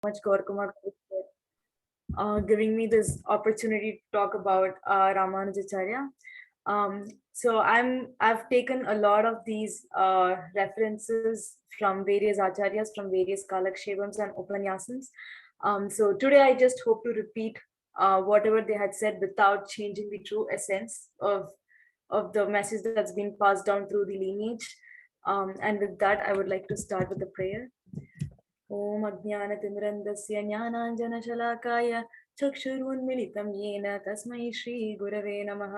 Much, Gaurakumar, for giving me this opportunity to talk about Ramanujacharya. So I've taken a lot of these references from various acharyas, from various kalakshevams and upanyasams. So today I just hope to repeat whatever they had said without changing the true essence of the message that's been passed down through the lineage. And with that, I would like to start with a prayer. ॐ अज्ञानतिमिरन्दस्य ज्ञानाञ्जनशलाकाय चक्षुरुन्मिलितं येन तस्मै श्रीगुरवे नमः।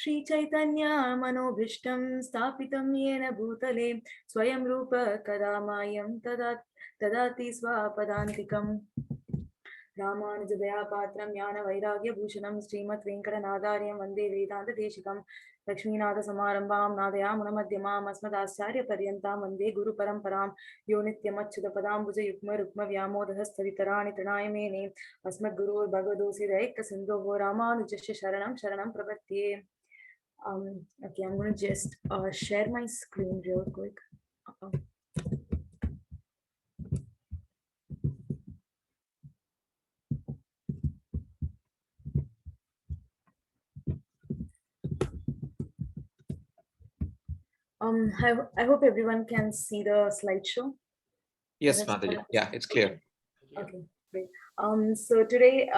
श्रीचैतन्यमनोभीष्टं स्थापितं येन भूतले स्वयं रूप कदा मायं ददाति स्वापदान्तिकम्। रामानुजदयापात्रं ज्ञानवैराग्यभूषणं श्रीमद्वेङ्कटनाथार्यं वन्दे वेदान्तदेशिकं। लक्ष्मीनाथसमारम्भां नादयामुनमध्यमाम् अस्मदाचार्यपर्यन्तां वन्दे गुरुपरम्परां। यो नित्यमच्युतपदाम्बुजयुग्मरुक्मव्यामोदहस्तवितराणि तृणाय मेने अस्मद्गुरोर्भगवतोऽस्य दैकसिन्धोः रामानुजस्य शरणं शरणं प्रपद्ये। Okay, I'm going to just share my screen real quick. I hope everyone can see the slideshow. Yes, Madhuri. Yeah, it's clear. Okay, great. So today,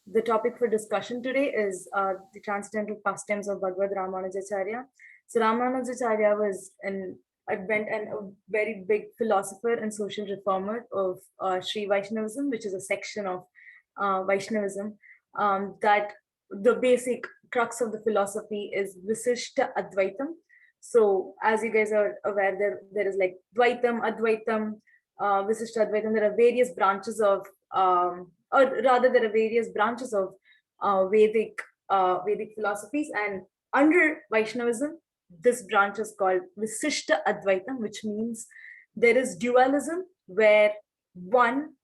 the topic for discussion today is the transcendental pastimes of Bhagavad Ramanujacharya. So Ramanujacharya was an advent and a very big philosopher and social reformer of Sri Vaishnavism, which is a section of Vaishnavism. That the basic crux of the philosophy is Visishta Advaitam. So as you guys are aware, there is like Dvaitam, Advaitam, Visishta Advaitam. There are various branches of, or rather, there are various branches of Vedic philosophies, and under Vaishnavism, this branch is called Visishta Advaitam, which means there is dualism where one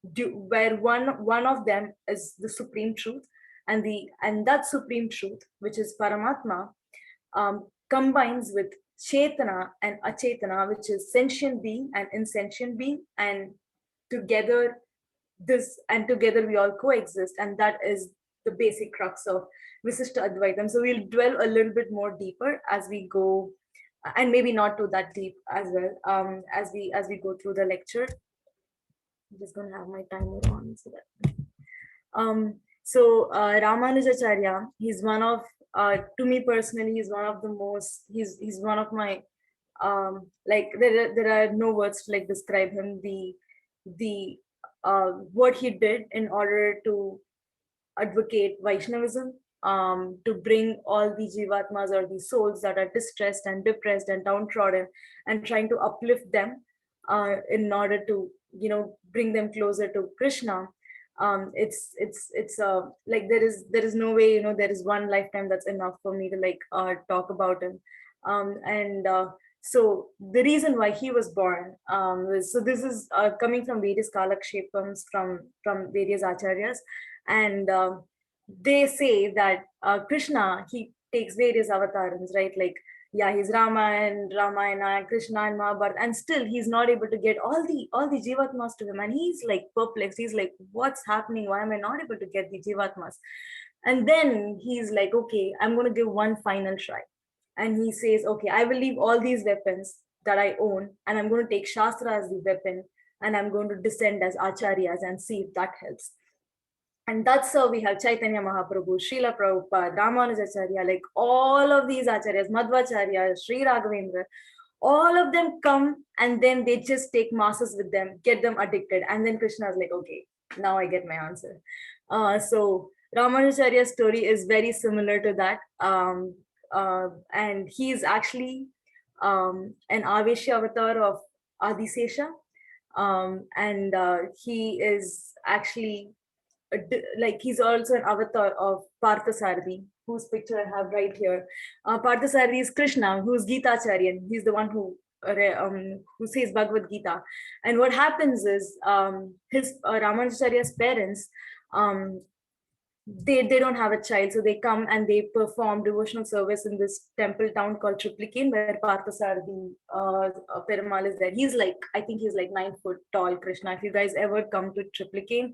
of them is the supreme truth, and that supreme truth, which is Paramatma, combines with Chetana and Achetana, which is sentient being and insentient being, and together we all coexist, and that is the basic crux of Visishta Advaitam. So we'll dwell a little bit more deeper as we go, and maybe not to that deep as well, as we go through the lecture. I'm just going to have my timer on so that. Ramanujacharya, he's one of, to me personally, he's one of the most, he's one of my, like there are no words to like describe him. What he did in order to advocate Vaishnavism, to bring all the jivatmas or the souls that are distressed and depressed and downtrodden, and trying to uplift them in order to, bring them closer to Krishna. It's like there is no way, there is one lifetime that's enough for me to like talk about him. So the reason why he was born was, so this is coming from various kalakshepams from various acharyas, and they say that Krishna, he takes various avatars, right? Like, yeah, he's Rama and Ramayana, Krishna and Mahabharata, and still he's not able to get all the jivatmas to him, and he's like perplexed. He's like, what's happening? Why am I not able to get the jivatmas? And then he's like, okay, I'm going to give one final try. And he says, okay, I will leave all these weapons that I own, and I'm going to take Shastra as the weapon, and I'm going to descend as acharyas and see if that helps. And that's how we have Chaitanya Mahaprabhu, Srila Prabhupada, Ramanujacharya, like all of these acharyas, Madhvacharya, Sri Raghavendra, all of them come, and then they just take masses with them, get them addicted. And then Krishna is like, okay, now I get my answer. So Ramanujacharya's story is very similar to that. And he's actually an Aveshya avatar of Adisesha. And he is actually like, he's also an avatar of Parthasarathi, whose picture I have right here. Parthasarathi is Krishna, who's Gitacharyan. He's the one who says Bhagavad Gita. And what happens is, his Ramanujacharya's parents, they don't have a child, so they come and they perform devotional service in this temple town called Triplicane, where Parthasarathi Perumal is there. He's like, I think he's like 9 foot tall Krishna. If you guys ever come to Triplicane,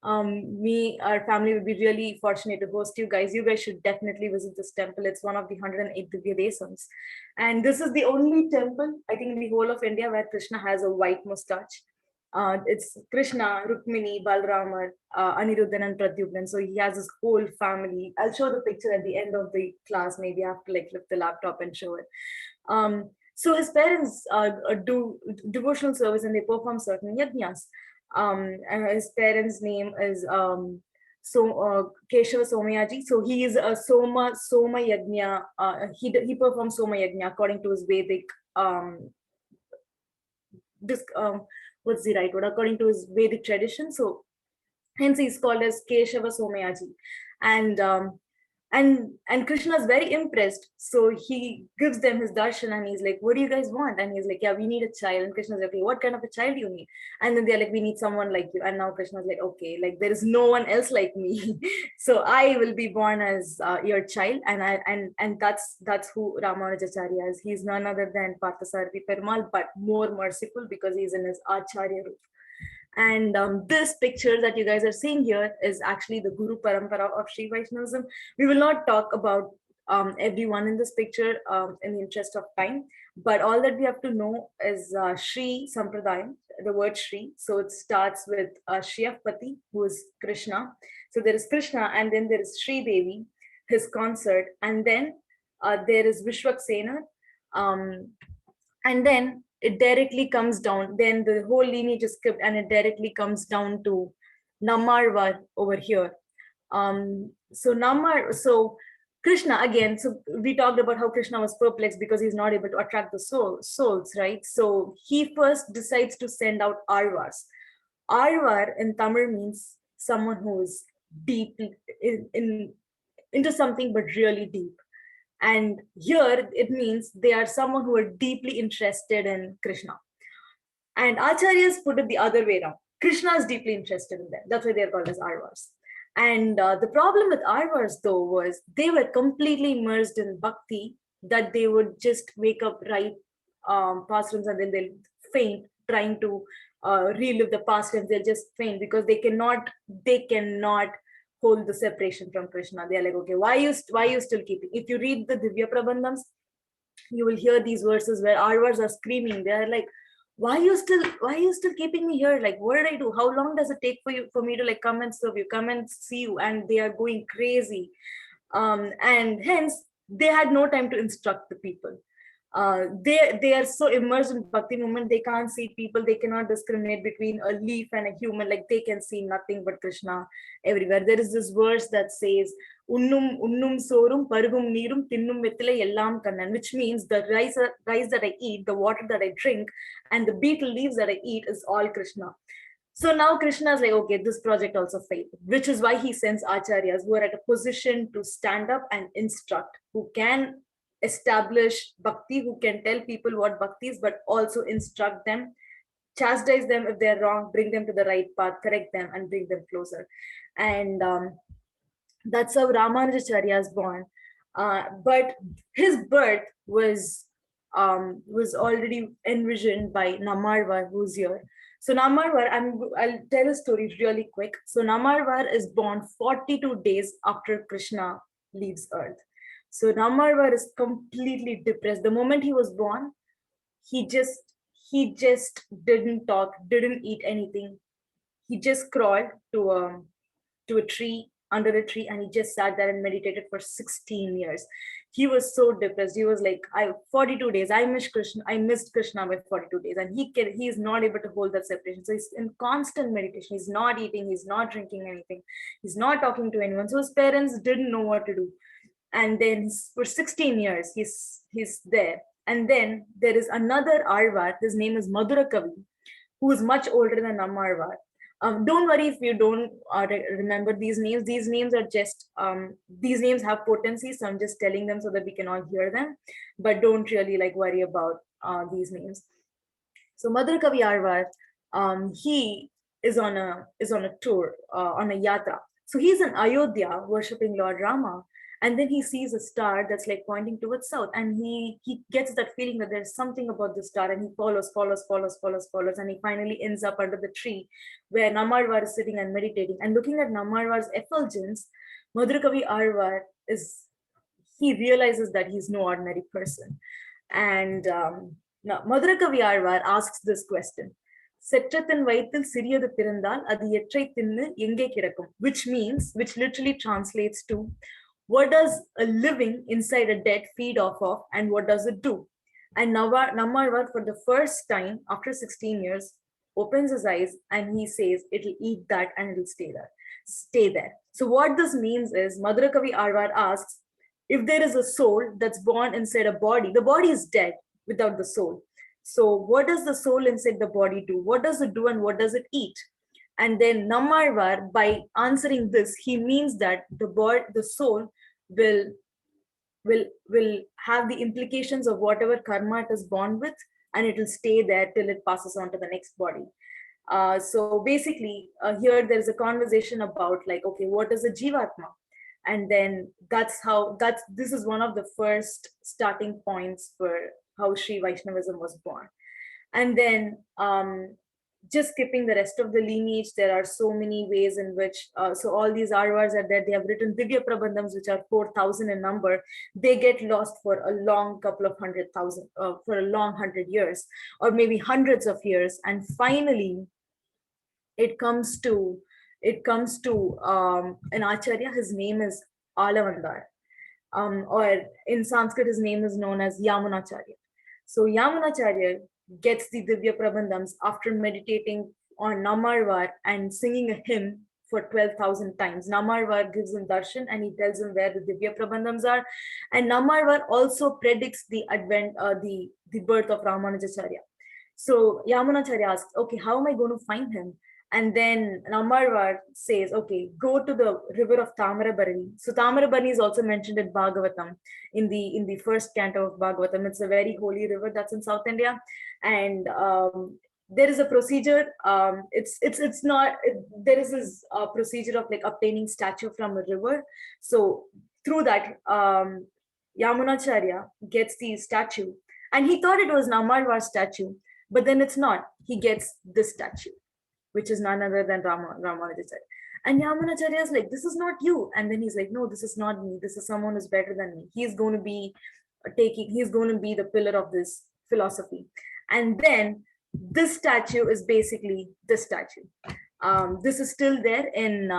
our family would be really fortunate to host you guys. You guys should definitely visit this temple. It's one of the 108 Divya Desams, and this is the only temple I think in the whole of India where Krishna has a white mustache. It's Krishna, Rukmini, Balrama, Aniruddhan, and Pradyumnan. So he has his whole family. I'll show the picture at the end of the class. Maybe I have to like lift the laptop and show it. So his parents do devotional service and they perform certain yajnas. And his parents' name is Keshava Somayaji. So he is a Soma Yajna. He performs Soma Yajna according to his Vedic this what's the right word, according to his Vedic tradition. So hence he's called as Keshava Somayaji. And and Krishna is very impressed. So he gives them his darshan and he's like, what do you guys want? And he's like, yeah, we need a child. And Krishna's like, okay, what kind of a child do you need? And then they're like, we need someone like you. And now Krishna's like, okay, like there is no one else like me. So I will be born as your child. And that's who Ramanujacharya is. He's none other than Parthasarathi Perumal, but more merciful because he's in his Acharya root. And this picture that you guys are seeing here is actually the Guru Parampara of Sri Vaishnavism. We will not talk about everyone in this picture in the interest of time, but all that we have to know is Sri Sampradayam, the word Sri. So it starts with Shriyapati, who is Krishna. So there is Krishna, and then there is Sri Devi, his consort, and then there is Vishwaksena, and then it directly comes down, then the whole lineage is skipped and it directly comes down to Nammarvar over here. So Krishna again, so we talked about how Krishna was perplexed because he's not able to attract the souls, right? So he first decides to send out Arvars. Arvar in Tamil means someone who is deep into something, but really deep. And here it means they are someone who are deeply interested in Krishna. And Acharyas put it the other way around. Krishna is deeply interested in them. That's why they're called as Arvars. And the problem with Arvars, though, was they were completely immersed in bhakti, that they would just wake up, write pastimes, and then they'll faint trying to relive the pastimes. They'll just faint because they cannot hold the separation from Krishna. They're like, okay, why you still keeping? If you read the Divya Prabandhams, you will hear these verses where Arvars are screaming. They're like, why are you still keeping me here? Like, what did I do? How long does it take for me to like come and serve you, come and see you? And they are going crazy. And hence they had no time to instruct the people. They are so immersed in bhakti movement, they can't see people, they cannot discriminate between a leaf and a human. Like they can see nothing but Krishna everywhere. There is this verse that says unnum sorum parugum neerum tinnum vettile ellam kannan, which means the rice that I eat, the water that I drink, and the beetle leaves that I eat is all Krishna. So now Krishna is like, okay, this project also failed, which is why he sends acharyas who are at a position to stand up and instruct, who can establish bhakti, who can tell people what bhakti is, but also instruct them, chastise them if they're wrong, bring them to the right path, correct them, and bring them closer. And that's how Ramanujacharya is born. But his birth was already envisioned by Nammarvar, who's here. So Nammarvar, I'll tell a story really quick. So Nammarvar is born 42 days after Krishna leaves Earth. So Nammarvar is completely depressed. The moment he was born, he just didn't talk, didn't eat anything. He just crawled to a tree, under a tree, and he just sat there and meditated for 16 years. He was so depressed. He was like, 42 days, I missed Krishna by 42 days. And he is not able to hold that separation. So he's in constant meditation. He's not eating, he's not drinking anything, he's not talking to anyone. So his parents didn't know what to do. And then for 16 years, he's there. And then there is another Arvar, his name is Madhurakavi, who is much older than Nammarvar. Don't worry if you don't remember these names. These names are just, these names have potency, so I'm just telling them so that we can all hear them, but don't really like worry about these names. So Madhurakavi Arvar, he is on a tour, on a yatra So he's in Ayodhya worshipping Lord Rama, and then he sees a star that's like pointing towards south, and he gets that feeling that there's something about the star, and he follows, and he finally ends up under the tree where Nammalvar is sitting and meditating. And looking at Nammalvar's effulgence, Madhurakavi Alvar is, he realizes that he's no ordinary person. And now Madhurakavi Alvar asks this question: செற்றத்தன் வயிற்றில் சிறியது பிறந்தால் அது எற்றை தின்னு எங்கே கிடக்கும், which literally translates to, what does a living inside a dead feed off of, and what does it do? And Nammalvar, for the first time after 16 years, opens his eyes and he says it'll eat that and it'll stay there. So what this means is, Madhurakavi Alvar asks, if there is a soul that's born inside a body, the body is dead without the soul. So what does the soul inside the body do? What does it do and what does it eat? And then Nammalvar, by answering this, he means that the soul will have the implications of whatever karma it is born with, and it will stay there till it passes on to the next body. So basically, here there's a conversation about, like, okay, what is a jivatma? And then this is one of the first starting points for how Sri Vaishnavism was born. And then just skipping the rest of the lineage, there are so many ways in which, so all these Arvars are there, they have written Divya Prabandhams, which are 4,000 in number. They get lost for a long couple of 100,000, for a long 100 years, or maybe hundreds of years. And finally, it comes to an Acharya. His name is Alavandar, or in Sanskrit, his name is known as Yamunacharya. So Yamunacharya gets the Divya Prabandhams after meditating on Nammalvar and singing a hymn for 12,000 times. Nammalvar gives him darshan and he tells him where the Divya Prabandhams are. And Nammalvar also predicts the birth of Ramanujacharya. So Yamunacharya asks, okay, how am I going to find him? And then Nammalvar says, okay, go to the river of Tamarabarani. So Tamarabarani is also mentioned in Bhagavatam, in the first canto of Bhagavatam. It's a very holy river that's in South India. And there is a procedure. There is this procedure of like obtaining statue from a river. So through that, Yamunacharya gets the statue. And he thought it was Nammalvar's statue, but then it's not. He gets this statue, which is none other than Ramanujacharya. And Yamunacharya is like, this is not you. And then he's like, no, this is not me. This is someone who's better than me. He's going to be the pillar of this philosophy. And then this statue is basically this statue. This is still there in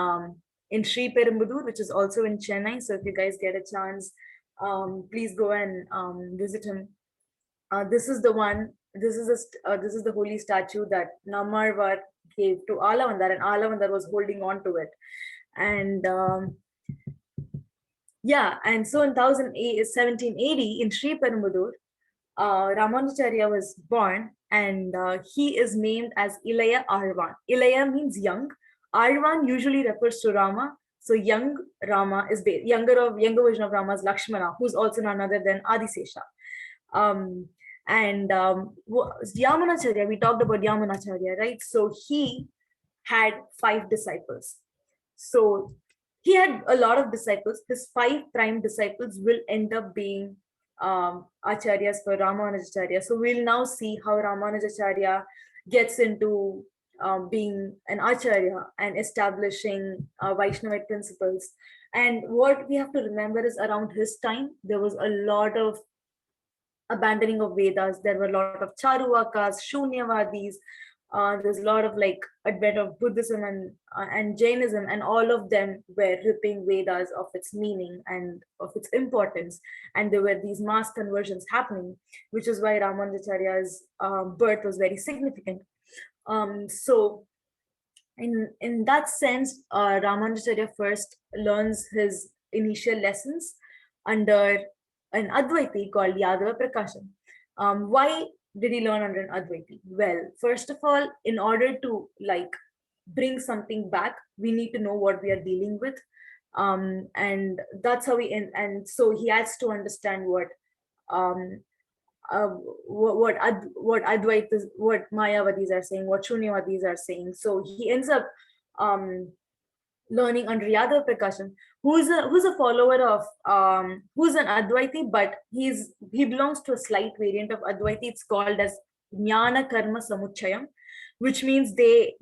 Sri Perumbudur, which is also in Chennai. So if you guys get a chance, please go and visit him. This is the one. This is the holy statue that Nammalvar gave to Alavandar, and Alavandar was holding on to it. And and so in 1780 in Sri Perumbudur, Ramanujacharya was born, and he is named as Ilaya Arvan. Ilaya means young. Arvan usually refers to Rama. So young Rama is younger version of Rama is Lakshmana, who's also none other than Adisesha. Yamunacharya, we talked about Yamunacharya, right? So he had 5 disciples. So he had a lot of disciples. His 5 prime disciples will end up being Acharyas for Ramanujacharya. So we'll now see how Ramanujacharya gets into being an Acharya and establishing Vaishnavite principles. And what we have to remember is, around his time, there was a lot of abandoning of Vedas. There were a lot of Charuvakas, Shunyavadis. There's a lot of like advent of Buddhism and Jainism, and all of them were ripping Vedas of its meaning and of its importance. And there were these mass conversions happening, which is why Ramanujacharya's birth was very significant. So in that sense, Ramanujacharya first learns his initial lessons under an Advaiti called Yadava Prakasham. Why did he learn under an Advaiti? Well, first of all, in order to like bring something back, we need to know what we are dealing with. And that's how and so he has to understand what Advaita is, what Mayavadis are saying, what Shunyavadis are saying. So he ends up learning under Yadav Prakasham, who's a follower of who's an Advaiti, but he belongs to a slight variant of Advaiti. It's called as Jnana Karma Samuchayam, which means they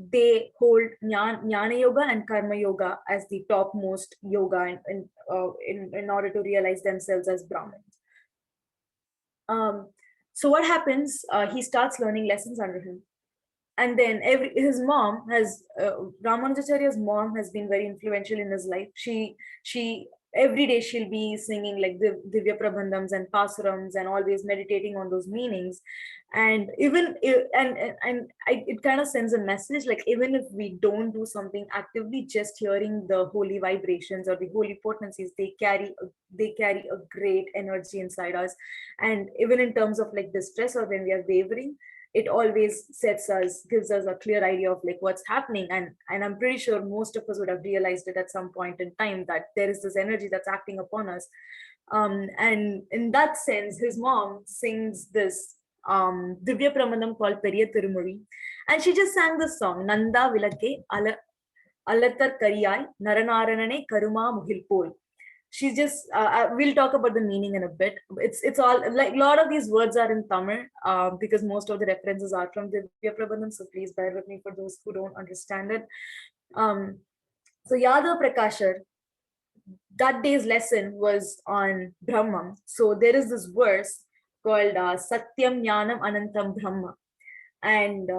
hold Jnana Yoga and Karma Yoga as the topmost yoga in order to realize themselves as Brahmins. So what happens? He starts learning lessons under him, and then his mom has Ramanujacharya's mom has been very influential in his life. She every day she'll be singing like Divya Prabandhams and Pasurams and always meditating on those meanings. And it kind of sends a message, like even if we don't do something actively, just hearing the holy vibrations or the holy potencies, they carry a great energy inside us. And even in terms of like distress or when we are wavering, it always gives us a clear idea of like what's happening. And I'm pretty sure most of us would have realized it at some point in time, that there is this energy that's acting upon us. And in that sense, his mom sings this Divya Pramadam called Periya Tirumuri, and she just sang this song, Nanda Vilake Alatar Kariyai Naranaranane Karuma Muhilpol. She's just we'll talk about the meaning in a bit. It's all like a lot of these words are in Tamil, because most of the references are from Divya Prabandham, so please bear with me for those who don't understand it. um, so Yadav Prakashar, that day's lesson was on Brahman. So there is this verse called Satyam Jnanam Anantam Brahma, and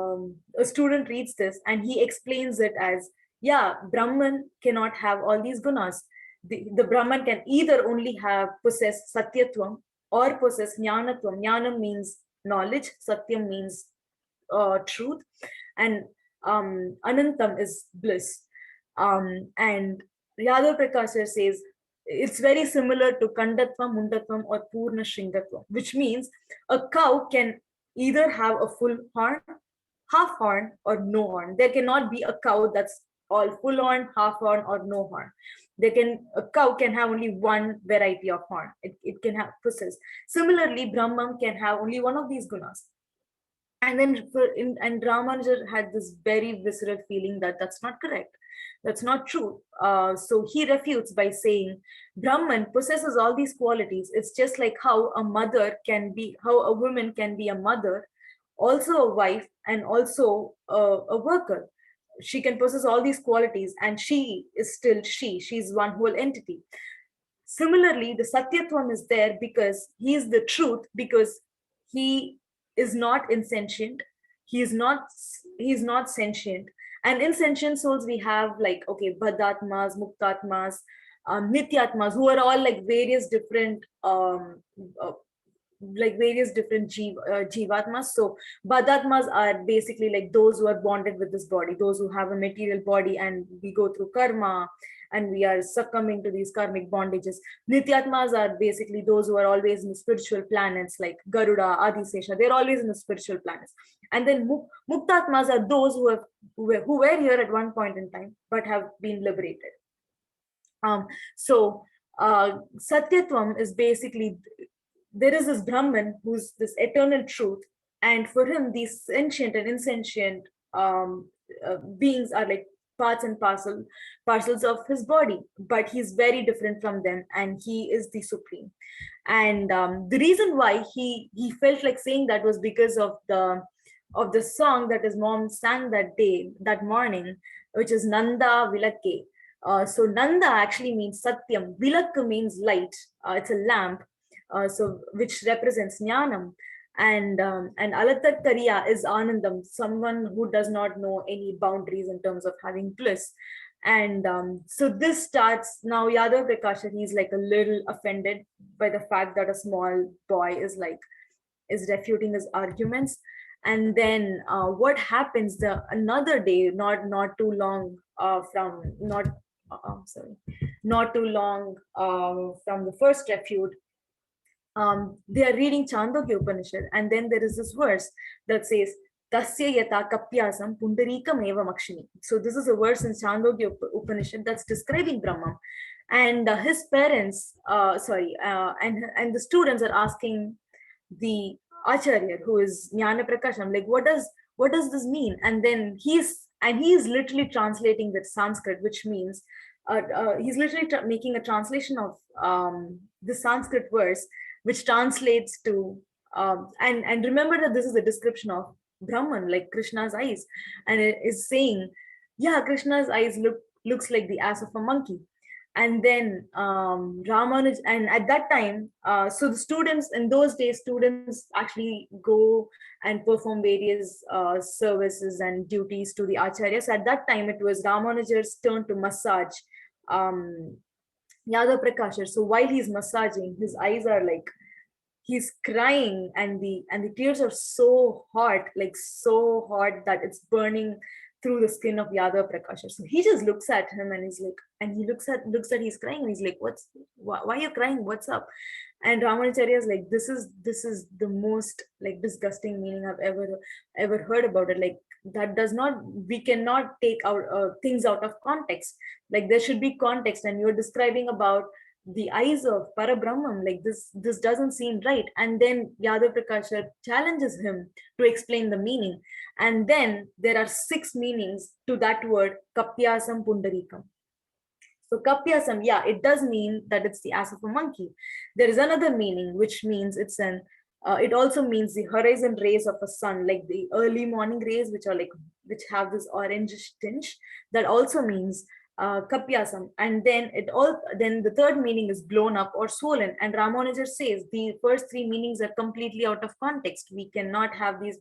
a student reads this and he explains it as, yeah, Brahman cannot have all these gunas. The Brahman can either only have possess Satyatvam or possess Jnanatvam. Jnanam means knowledge, Satyam means truth, and Anantam is bliss. And Yadav Prakasha says it's very similar to Kandatvam, Mundatvam, or Purna Shringatvam, which means a cow can either have a full horn, half horn, or no horn. There cannot be a cow that's all full horn, half horn, or no horn. A cow can have only one variety of horn. It can have possess. Similarly, Brahman can have only one of these gunas. And then and Ramanuja had this very visceral feeling that that's not correct, that's not true. So he refutes by saying Brahman possesses all these qualities. It's just like how a woman can be a mother, also a wife, and also a worker. She can possess all these qualities and she is still she's one whole entity. Similarly, the Satyatvam is there because he is the truth, because he is not insentient. He is not sentient. And in sentient souls, we have like, okay, Badatmas, Muktatmas, Nityatmas, who are all uh, like various different jivatmas. So Badatmas are basically like those who are bonded with this body, those who have a material body, and we go through karma and we are succumbing to these karmic bondages. Nityatmas are basically those who are always in the spiritual planets, like Garuda, Adisesha. They're always in the spiritual planets. And then Muktatmas are those who were here at one point in time but have been liberated. So Satyatvam is basically, there is this Brahman who's this eternal truth, and for him, these sentient and insentient beings are like parts and parcels of his body, but he's very different from them, and he is the supreme. And the reason why he felt like saying that was because of the song that his mom sang that morning, which is Nanda Vilake. So Nanda actually means Satyam. Vilak means light. It's a lamp, so which represents Jnanam. And Alatar Kariya is Anandam, someone who does not know any boundaries in terms of having bliss. And so this starts now. Yadav Prakasha, he's like a little offended by the fact that a small boy is refuting his arguments. And then what happens the another day, not too long from not sorry not too long from the first refute, they are reading Chandogya Upanishad, and then there is this verse that says, Tasya yata kapyasam pundarikam eva makshini. So this is a verse in Chandogya Upanishad that's describing Brahma. And his parents, and the students are asking the Acharya, who is Jnana Prakasham, like, what does this mean? And then he's And he is literally translating that Sanskrit, which means he's literally making a translation of the Sanskrit verse, which translates to and remember that this is a description of Brahman, like Krishna's eyes, and it is saying, yeah, Krishna's eyes looks like the ass of a monkey. And then Ramanuj, and at that time, so the students in those days, students actually go and perform various services and duties to the acharya. So at that time, it was Ramanujar's turn to massage um, Yadav Prakashar. So while he's massaging, his eyes are like he's crying, and the tears are so hot, like so hot that it's burning through the skin of Yadav Prakashar. So he just looks at him and he's like, and he looks at he's crying, and he's like, why are you crying? What's up? And Ramanujacharya is like, this is the most like disgusting meaning I've ever heard about it. Like that does not, we cannot take out things out of context. Like there should be context, and you're describing about the eyes of Parabrahman, like this doesn't seem right. And then Yadav Prakasha challenges him to explain the meaning. And then there are 6 meanings to that word, Kapyasam Pundarikam. So Kapyasam, yeah, it does mean that it's the ass of a monkey. There is another meaning, which means it also means the horizon rays of a sun, like the early morning rays, which have this orangish tinge. That also means Kapyasam. And then the third meaning is blown up or swollen. And Ramanujar says the first 3 meanings are completely out of context. We cannot have these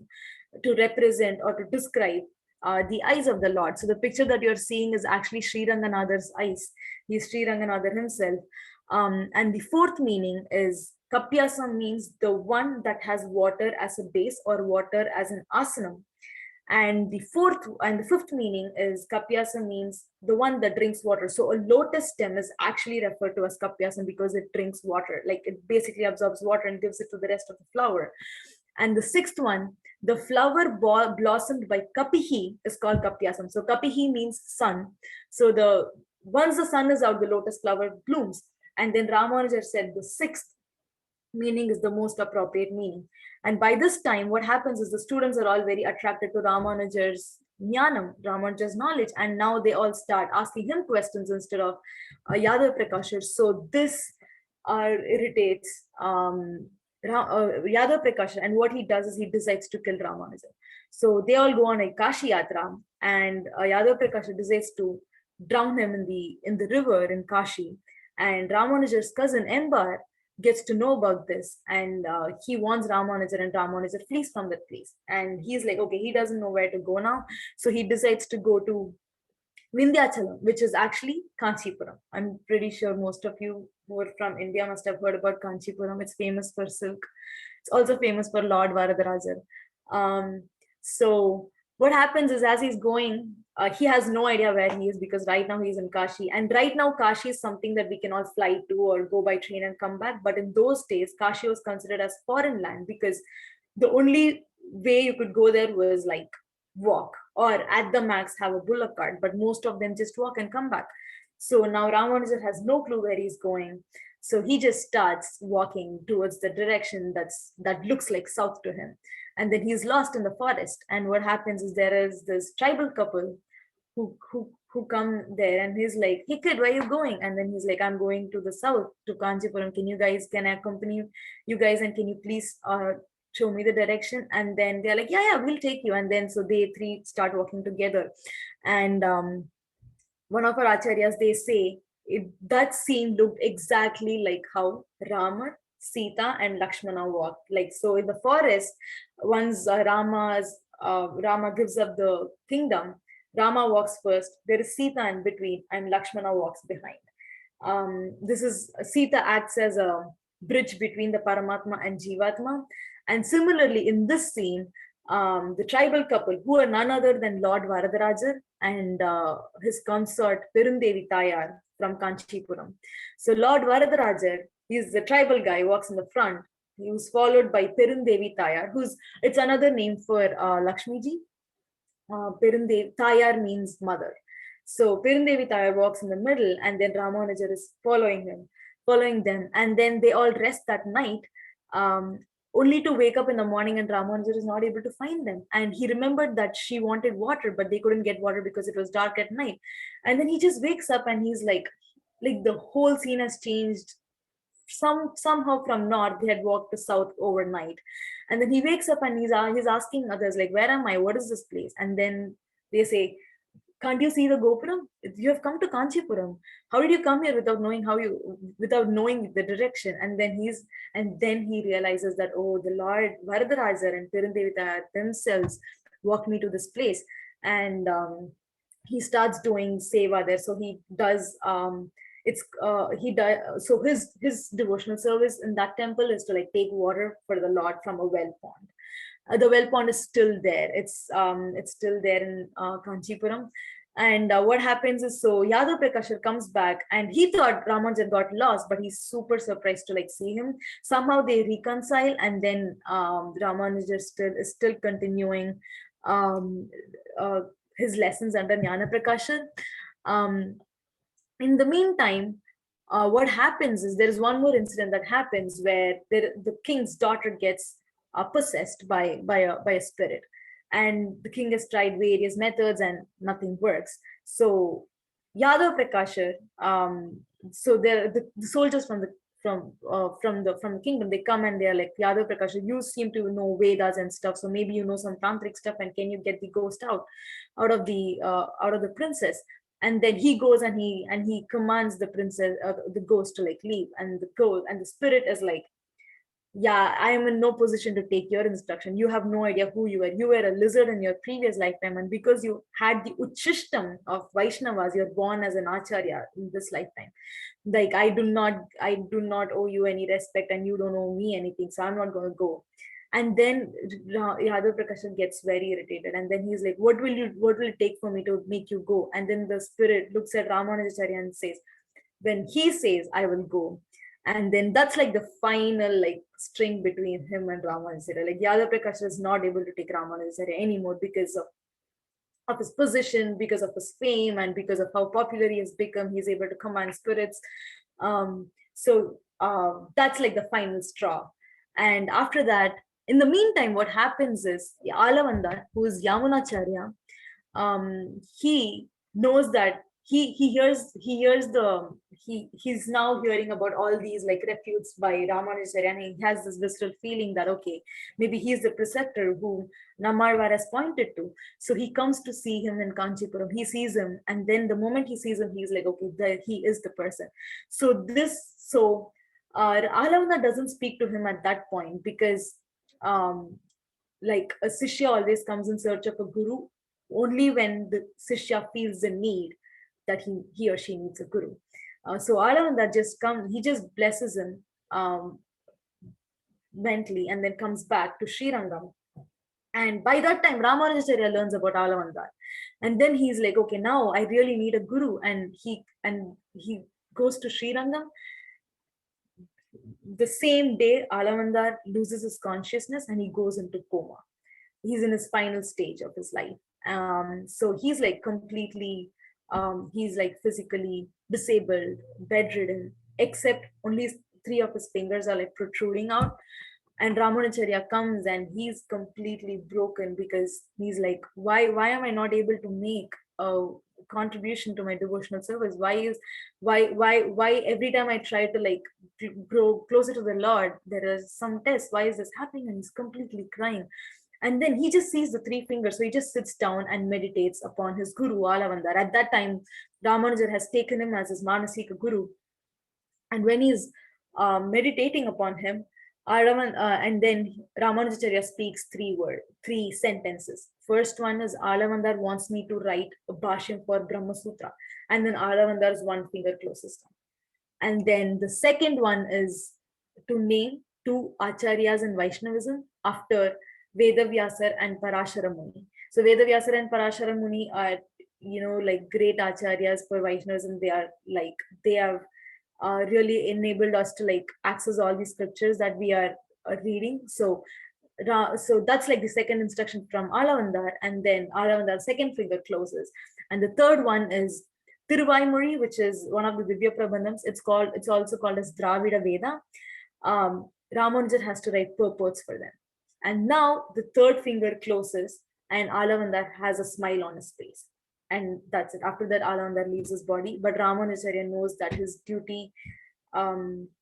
to represent or to describe the eyes of the Lord. So the picture that you're seeing is actually Sri Ranganathar's eyes. He's Sri Ranganathar himself. And the fourth meaning is Kapyasam, means the one that has water as a base or water as an asanam. And the fifth meaning is Kapyasam, means the one that drinks water. So a lotus stem is actually referred to as Kapyasam because it drinks water, like it basically absorbs water and gives it to the rest of the flower. And the sixth one, the flower blossomed by Kapihi, is called Kapyasam. So Kapihi means sun. So once the sun is out, the lotus flower blooms. And then Ramanujar said the sixth meaning is the most appropriate meaning. And by this time, what happens is the students are all very attracted to Ramanujar's jnanam, Ramanujar's knowledge, and now they all start asking him questions instead of Yadav Prakashar. So this irritates Yadav Prakashar, and what he does is he decides to kill Ramanuja. So they all go on a Kashi Yatra, and Yadav Prakashar decides to drown him in the river in Kashi. And Ramanuja's cousin Embar gets to know about this, and he warns Ramanujar, and Ramanujar flees from that place. And he's like, okay, he doesn't know where to go now, so he decides to go to Vindhyachalam, which is actually Kanchipuram. I'm pretty sure most of you who are from India must have heard about Kanchipuram. It's famous for silk. It's also famous for Lord Varadarajar. So what happens is, as he's going, he has no idea where he is, because right now he's in Kashi. And right now Kashi is something that we can all fly to or go by train and come back. But in those days, Kashi was considered as foreign land, because the only way you could go there was like walk, or at the max have a bullock cart, but most of them just walk and come back. So now Ramanuja has no clue where he's going. So he just starts walking towards the direction that looks like south to him. And then he's lost in the forest. And what happens is, there is this tribal couple who come there, and he's like, hey kid, where are you going? And then he's like, I'm going to the south, to Kanchipuram. Can I accompany you guys, and can you please show me the direction? And then they're like, yeah, we'll take you. And then so they 3 start walking together. And one of our acharyas, they say that scene looked exactly like how Rama, Sita, and Lakshmana walked. Like, so in the forest, once Rama gives up the kingdom, Rama walks first, there is Sita in between, and Lakshmana walks behind. Sita acts as a bridge between the Paramatma and Jivatma. And similarly, in this scene, the tribal couple, who are none other than Lord Varadarajar and his consort Perundevi Tayar from Kanchipuram. So Lord Varadarajar, he's the tribal guy, walks in the front. He was followed by Perundevi Tayar, it's another name for Lakshmi ji. Perundevi Tayar means mother. So Perundevi Tayar walks in the middle, and then Ramanujar is following them. And then they all rest that night. only to wake up in the morning and Ramanuja is not able to find them. And he remembered that she wanted water, but they couldn't get water because it was dark at night. And then he just wakes up and he's like the whole scene has changed. Somehow from north they had walked to south overnight, and then he wakes up and he's asking others like, where am I, what is this place? And then they say, can't you see the gopuram? You have come to Kanchipuram. How did you come here without knowing the direction? And then he realizes that, oh, the Lord Varadarajar and Tirundevita themselves walked me to this place. And he starts doing seva there. So he does it's he does so his devotional service in that temple is to like take water for the Lord from a well pond. The well pond is still there. It's still there in Kanchipuram. And what happens is, so Yadav Prakashar comes back and he thought Ramanujan got lost, but he's super surprised to like see him. Somehow they reconcile, and then Ramanujan is still continuing um, uh, his lessons under Jnana Prakashar. Um, in the meantime, what happens is there is one more incident that happens where the king's daughter gets possessed by a spirit, and the king has tried various methods and nothing works. So Yadav Prakashar, so the soldiers from the kingdom, they come and they're like, Yadav Prakashar, you seem to know Vedas and stuff, so maybe you know some tantric stuff, and can you get the ghost out of the princess? And then he goes and he commands the princess, the ghost, to like leave, and the spirit is like, yeah, I am in no position to take your instruction. You have no idea who you were. You were a lizard in your previous lifetime, and because you had the uchishtam of Vaishnavas, you're born as an acharya in this lifetime. Like, I do not owe you any respect, and you don't owe me anything, so I'm not going to go. And then Yadav Prakashan gets very irritated, and then he's like, what will it take for me to make you go? And then the spirit looks at Ramanujacharya and says, when he says, I will go. And then that's like the final like string between him and Ramanujacharya. Like, Yadav Prakash is not able to take Ramanujacharya anymore because of his position, because of his fame, and because of how popular he has become. He's able to command spirits. That's like the final straw. And after that, in the meantime, what happens is Alavandar, who is Yamunacharya, he knows that he's now hearing about all these like refutes by Ramanujacharya, and he has this visceral feeling that, okay, maybe he's the preceptor who Namarvar has pointed to. So he comes to see him in Kanchipuram. He sees him, and then the moment he sees him, he's like, okay, he is the person. So Alavana doesn't speak to him at that point, because like a Sishya always comes in search of a guru only when the Sishya feels the need that he or she needs a guru. So Alavanda just comes, he just blesses him mentally, and then comes back to Srirangam. And by that time, Ramanujacharya learns about Alavandar. And then he's like, okay, now I really need a guru. And he goes to Srirangam. The same day, Alavandar loses his consciousness and he goes into coma. He's in his final stage of his life. So he's like completely, he's like physically disabled, bedridden, except only 3 of his fingers are like protruding out. And Ramanujacharya comes and he's completely broken, because he's like, why am I not able to make a contribution to my devotional service? Why every time I try to like grow closer to the Lord, there is some test? Why is this happening? And he's completely crying. And then he just sees the 3 fingers. So he just sits down and meditates upon his guru, Alavandar. At that time, Ramanujar has taken him as his Manasika guru. And when he's meditating upon him, and then Ramanujacharya speaks 3 sentences. First one is, Alavandar wants me to write a bhashyam for Brahma Sutra. And then Alavandar's 1 finger closes down. And then the second one is to name 2 acharyas in Vaishnavism after Vedavyasar and Parashara Muni. So Vedavyasar and Parashara Muni are, like great acharyas for Vaishnavism. They have really enabled us to like access all these scriptures that we are reading. So that's like the second instruction from Alavandar, and then Alavandar's 2nd finger closes. And the third one is Tiruvaimuri, which is one of the Divya Prabandhams. It's also called as Dravida Veda. Ramanujar has to write purports for them. And now the third finger closes and Alavandar has a smile on his face. And that's it. After that, Alavandar leaves his body. But Ramanujacharya knows that his duty,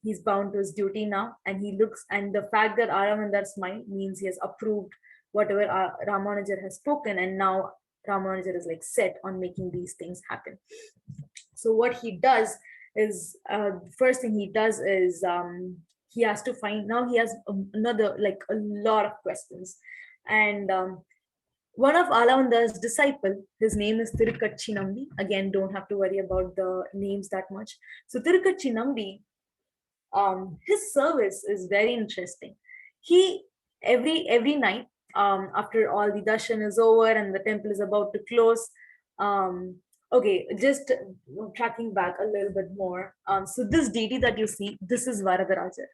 he's bound to his duty now. And he looks, and the fact that Alavandar smile means he has approved whatever Ramanujar has spoken. And now Ramanujar is like set on making these things happen. So what he does is, first thing he does is, he has to find, now he has another, like a lot of questions. And one of Alavandar's disciple, his name is Tirukatchinambi. Again, don't have to worry about the names that much. So Tirukatchinambi, his service is very interesting. He, every night, after all the darshan is over and the temple is about to close, okay, just tracking back a little bit more. So this deity that you see, this is Varadarajar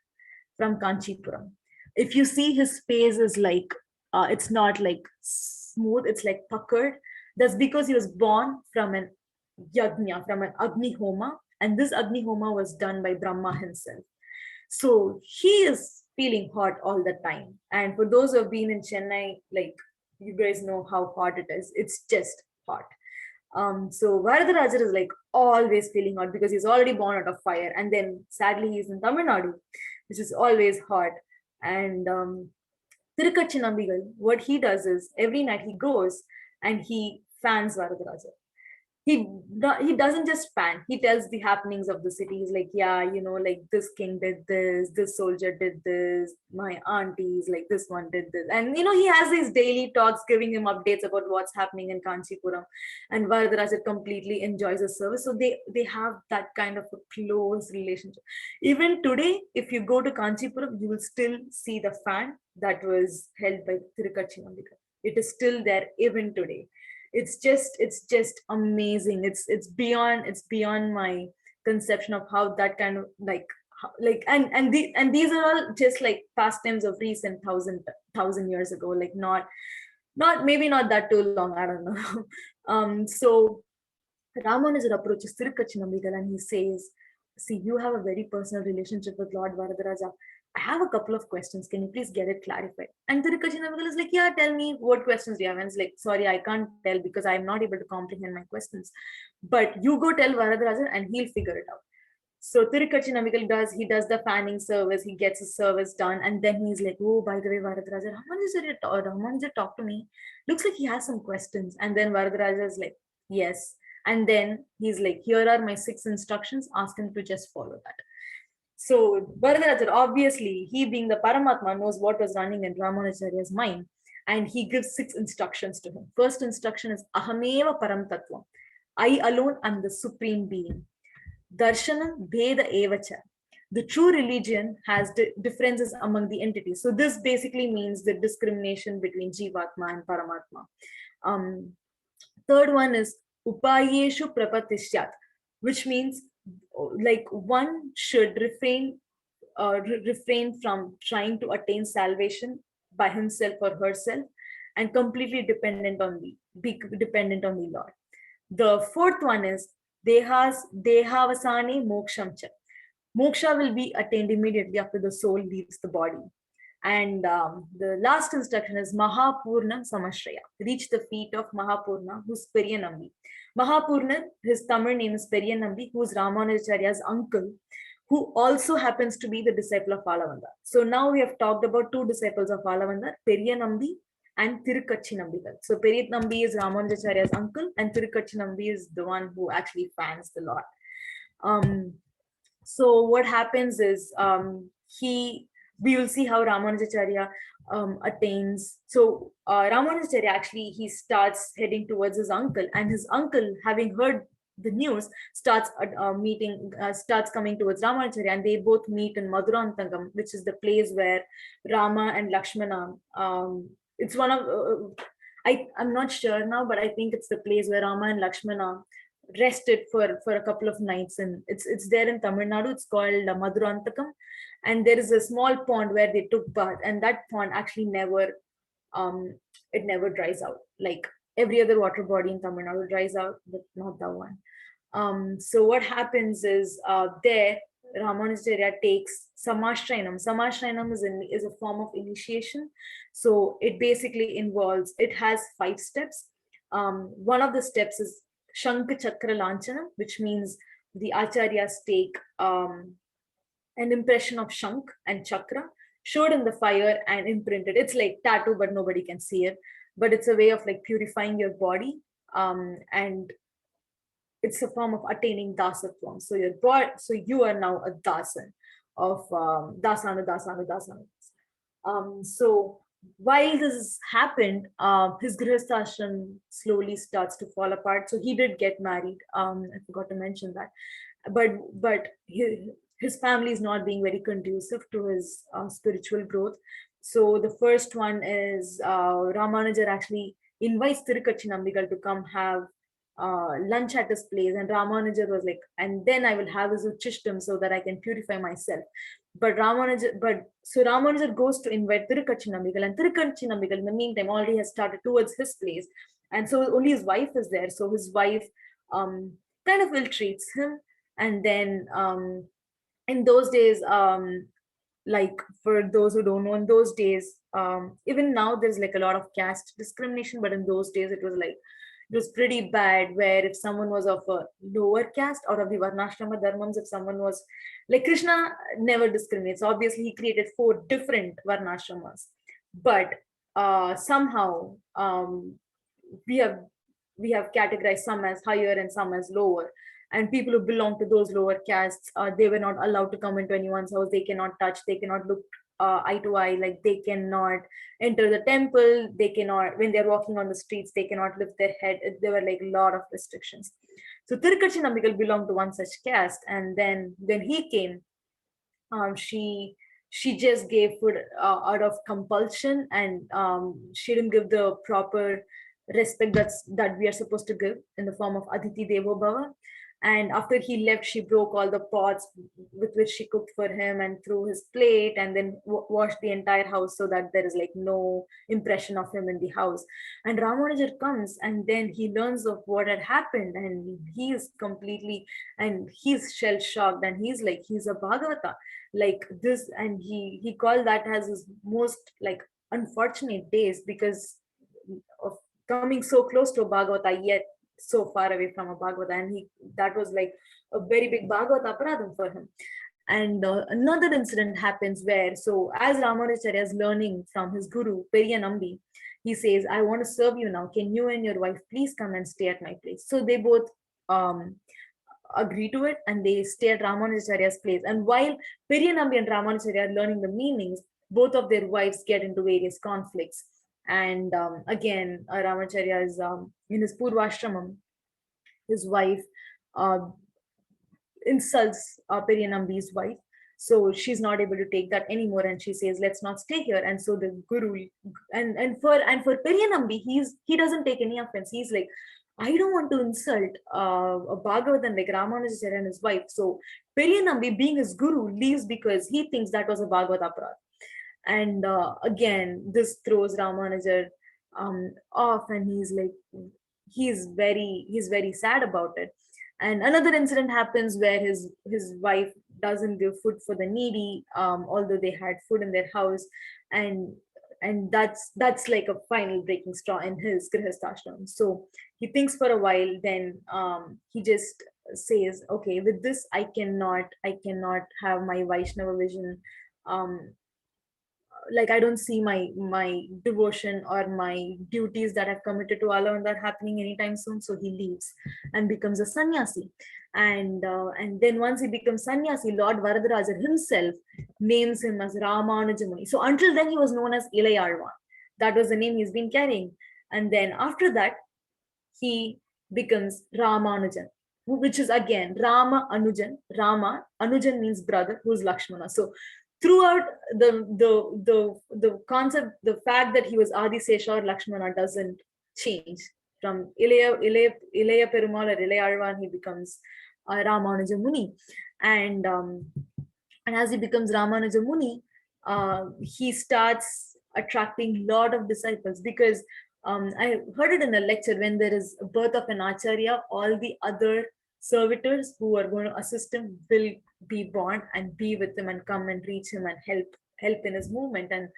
from Kanchipuram. If you see, his face is like, it's not like smooth, it's like puckered. That's because he was born from an yajna, from an Agni Homa, and this Agni Homa was done by Brahma himself. So he is feeling hot all the time. And for those who have been in Chennai, like, you guys know how hot it is. It's just hot. So Varadarajar is like always feeling hot because he's already born out of fire. And then sadly, he's in Tamil Nadu, which is always hot. And Tirukatchinambigal, what he does is every night he goes and he fans Varadarajar. He doesn't just fan, he tells the happenings of the city. He's like, yeah, you know, like this king did this soldier did this, my aunties, like this one did this. And you know, he has these daily talks giving him updates about what's happening in Kanchipuram. And Varadarajar completely enjoys the service. So they have that kind of a close relationship. Even today, if you go to Kanchipuram, you will still see the fan that was held by Tirukatchinambika. It is still there even today. It's just amazing. It's beyond my conception of how that kind of like and these are all just like pastimes of recent thousand years ago, like not maybe not that too long, I don't know. So Ramanujar approaches Tirukatchinambigal and he says, see, you have a very personal relationship with Lord Varadaraja. I have a couple of questions. Can you please get it clarified? And Tirukatchinambigal is like, yeah, tell me, what questions do you have? And it's like, sorry, I can't tell because I'm not able to comprehend my questions. But you go tell Varadaraja and he'll figure it out. So Tirukatchinambigal does the fanning service, he gets his service done, and then he's like, oh, by the way, Varadaraja, Ramanuja talk to me. Looks like he has some questions. And then Varadaraja is like, yes. And then he's like, here are my 6 instructions, ask him to just follow that. So Varadaraja, obviously, he being the Paramatma, knows what was running in Ramanujacharya's mind, and he gives 6 instructions to him. First instruction is Ahameva Param Tattvam. I alone am the supreme being. Darshanam Bheda Evacha. The true religion has differences among the entities. So this basically means the discrimination between Jivatma and Paramatma. Third one is Upayeshu Prapatishyat, which means like one should refrain from trying to attain salvation by himself or herself and completely be dependent on the Lord. The fourth one is Dehavasane Mokshamcha. Moksha will be attained immediately after the soul leaves the body. And the last instruction is Mahapurna Samashraya. Reach the feet of Mahapurna, who's Periyanambi. Mahapurna, his Tamil name is Periyanambi, who's Ramanujacharya's uncle, who also happens to be the disciple of Alavandar. So now we have talked about 2 disciples of Alavandar, Periyanambi and Tirukatchinambigal. So Periyanambi is Ramanujacharya's uncle, and Tirukatchinambi is the one who actually fans the Lord. So what happens is we will see how Ramanujacharya attains. So Ramanujacharya actually, he starts heading towards his uncle, and his uncle, having heard the news, starts coming towards Ramanujacharya, and they both meet in Madurantangam, which is the place where Rama and Lakshmana, it's one of, I'm not sure now, but I think it's the place where Rama and Lakshmana rested for a couple of nights, and it's there in Tamil Nadu. It's called Madurantakam, and there is a small pond where they took bath, and that pond actually never dries out. Like every other water body in Tamil Nadu dries out, but not that one. So what happens is there Ramanujacharya takes Samashrayanam. Samashrayanam is a form of initiation. So it basically involves, it has 5 steps. One of the steps is Shankha Chakra Lanchanam, which means the Acharyas take an impression of Shank and Chakra, showed in the fire and imprinted. It's like tattoo, but nobody can see it. But it's a way of like purifying your body. And it's a form of attaining dasatvam. So your body, so you are now a dasan of dasana. So while this happened, his grihasthashram slowly starts to fall apart. So he did get married. I forgot to mention that, but his family is not being very conducive to his spiritual growth. So the first one is Ramanujar actually invites Tirukatchi Nambigal to come have lunch at his place, and Ramanujar was like, and then I will have his uchishtam so that I can purify myself. But Ramanujar goes to invite Tirukatchi Nambigal, and Tirukatchi Nambigal in the meantime already has started towards his place, and so only his wife is there. So his wife kind of ill treats him, and then in those days, like for those who don't know, in those days, even now there's like a lot of caste discrimination, but in those days it was like, it was pretty bad, where if someone was of a lower caste or of the varnashrama dharmams, if someone was like, Krishna never discriminates. Obviously he created 4 different varnashramas, but somehow we have we have categorized some as higher and some as lower, and people who belong to those lower castes, they were not allowed to come into anyone's house. They cannot touch, they cannot look eye to eye, like they cannot enter the temple, they cannot, when they're walking on the streets, they cannot lift their head. There were like a lot of restrictions. So Tirukatchi Nambigal belonged to one such caste, and then when he came, she just gave food out of compulsion, and she didn't give the proper respect that we are supposed to give in the form of Aditi Devo Bhava. And after he left, she broke all the pots with which she cooked for him and threw his plate, and then washed the entire house so that there is like no impression of him in the house. And Ramanujar comes, and then he learns of what had happened, and he is completely, and he's shell shocked, and he's like, he's a Bhagavata like this, and he called that as his most like unfortunate days, because of coming so close to a Bhagavata yet so far away from a Bhagavata, and he, that was like a very big Bhagavata aparadham for him. And another incident happens where, so as Ramanujacharya is learning from his guru Periya Nambi, he says, I want to serve you now, can you and your wife please come and stay at my place? So they both um agree to it, and they stay at Ramanujacharya's place. And while Periyanambi and Ramanujacharya are learning the meanings, both of their wives get into various conflicts. And again, Ramacharya is in his Purvashramam, his wife uh, insults Periyanambi's wife. So she's not able to take that anymore, and she says, "Let's not stay here." And so the guru, and for Periyanambi, he doesn't take any offense. He's like, I don't want to insult a Bhagavadan like Ramanujacharya and his wife. So Periyanambi, being his guru, leaves because he thinks that was a Bhagavata aparadh. And again, this throws Ramanujar off, and he's like, he's very sad about it. And another incident happens where his wife doesn't give food for the needy, although they had food in their house. And that's like a final breaking straw in his grihasthashram. So he thinks for a while, then he just says, okay, with this I cannot have my Vaishnava vision, um, like I don't see my devotion or my duties that I've committed to Allah and that happening anytime soon. So he leaves and becomes a sannyasi. And then once he becomes sannyasi, Lord Varadaraja himself names him as Ramanujamuni. So until then he was known as Ilayalvan. That was the name he's been carrying. And then after that, he becomes Ramanujan, which is again Rama Anujan. Rama Anujan means brother, who's Lakshmana. So throughout the concept, the fact that he was Adisesha or Lakshmana doesn't change. From Ilaya Perumal or Ilayalvan, he becomes Ramanuja Muni. And as he becomes Ramanuja Muni, he starts attracting a lot of disciples, because I heard it in a lecture, when there is a birth of an acharya, all the other servitors who are going to assist him will be born and be with him and come and reach him and help in his movement. And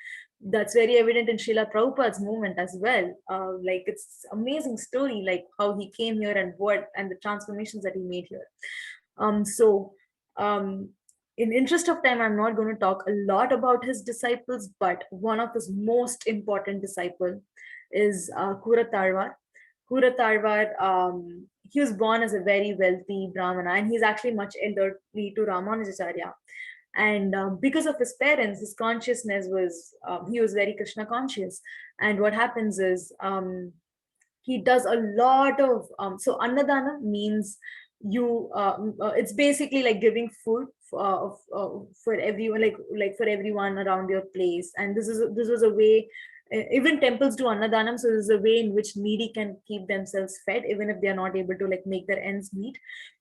that's very evident in Srila Prabhupada's movement as well. Like it's amazing story, like how he came here and what and the transformations that he made here. So in interest of time, I'm not going to talk a lot about his disciples, but one of his most important disciple is Kuratarwar. Kuratarwar, he was born as a very wealthy Brahmana, and he's actually much elderly to Ramanujacharya. And because of his parents, his consciousness was, he was very Krishna conscious. And what happens is, he does a lot of so annadana means you it's basically like giving food for everyone, like for everyone around your place. And this was a way, even temples do annadanam, so this is a way in which needy can keep themselves fed even if they are not able to like make their ends meet.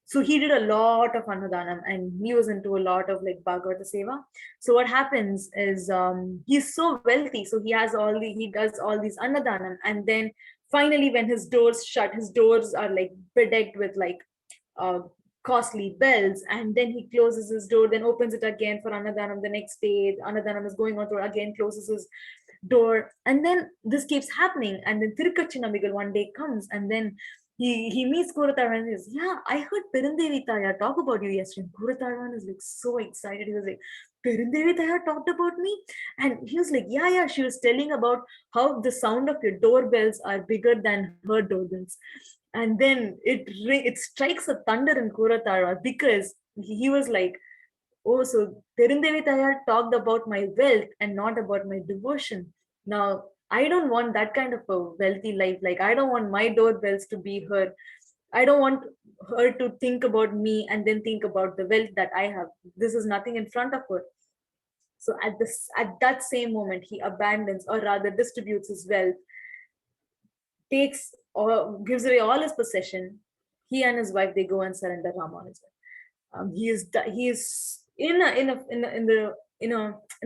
So he did a lot of annadanam, and he was into a lot of like bhagavata seva. So what happens is, he's so wealthy, so he does all these annadanam, and then finally when his doors shut, his doors are like bedecked with like uh, costly bells, and then he closes his door, then opens it again for annadanam. The next day annadanam is going on through, again closes his door, and then this keeps happening. And then Tirukkachi Namigal one day comes, and then he meets Kuratharvan and says, yeah, I heard Perudevi Taya talk about you yesterday. Kuratharvan is like so excited. He was like, Perudevi Taya talked about me? And he was like, yeah, she was telling about how the sound of your doorbells are bigger than her doorbells. And then it strikes a thunder in Kuratharvan, because he was like, oh, so Perudevi Taya talked about my wealth and not about my devotion. Now, I don't want that kind of a wealthy life. Like, I don't want my doorbells to be her. I don't want her to think about me and then think about the wealth that I have. This is nothing in front of her. So at that same moment, he abandons, or rather distributes his wealth, takes or gives away all his possession. He and his wife, they go and surrender Ramanujan. He is in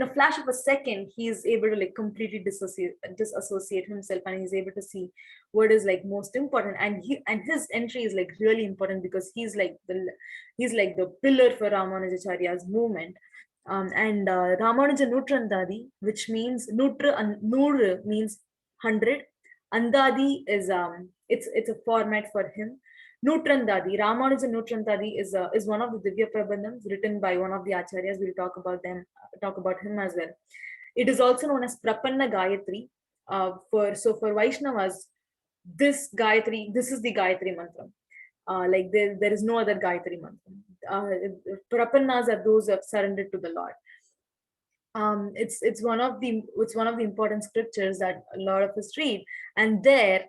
a flash of a second, he is able to like completely disassociate himself, and he's able to see what is like most important. And his entry is like really important, because he's like the pillar for Ramanujacharya's movement. And Ramanuja Nutrandadi, which means Nutra, and Nur means 100. Andadi is it's a format for him. Nutrandadi, Ramanuja Nutrandadi is one of the Divya Prabandhams written by one of the acharyas. We'll talk about him as well. It is also known as Prapanna Gayatri. For Vaishnavas, this is the Gayatri mantra. Like there is no other Gayatri mantra. Prapannas are those who have surrendered to the Lord. It's one of the important scriptures that a lot of us read, and there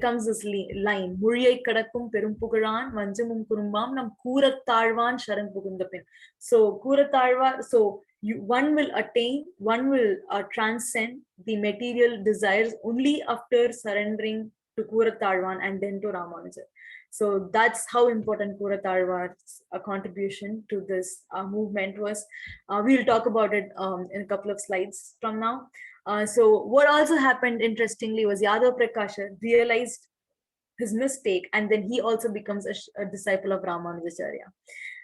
comes this line, Muriyai kadakkum perumpugaran vanjamum kurumbam nam koorathaalvan sharan pugundapin. So Koorathaalva, so one will attain, one will transcend the material desires only after surrendering to Koorathaalvan and then to Ramanuja. So that's how important Koorathaalva's contribution to this movement was. We'll talk about it in a couple of slides from now. So what also happened interestingly was Yadav Prakasha realized his mistake, and then he also becomes a disciple of Ramanujacharya,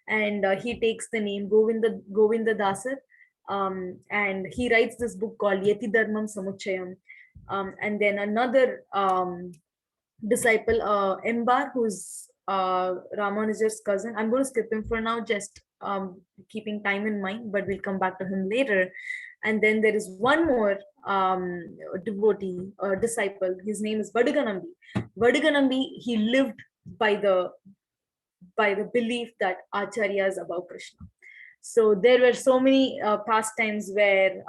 and he takes the name Govinda Dasar, and he writes this book called Yeti Dharmam Samuchayam. And then another disciple, Embar, who's Ramanuja's cousin. I'm going to skip him for now, just keeping time in mind, but we'll come back to him later. And then there is one more devotee or disciple. His name is Vadiganambi. Vadiganambi, he lived by the belief that Acharya is above Krishna. So there were so many pastimes where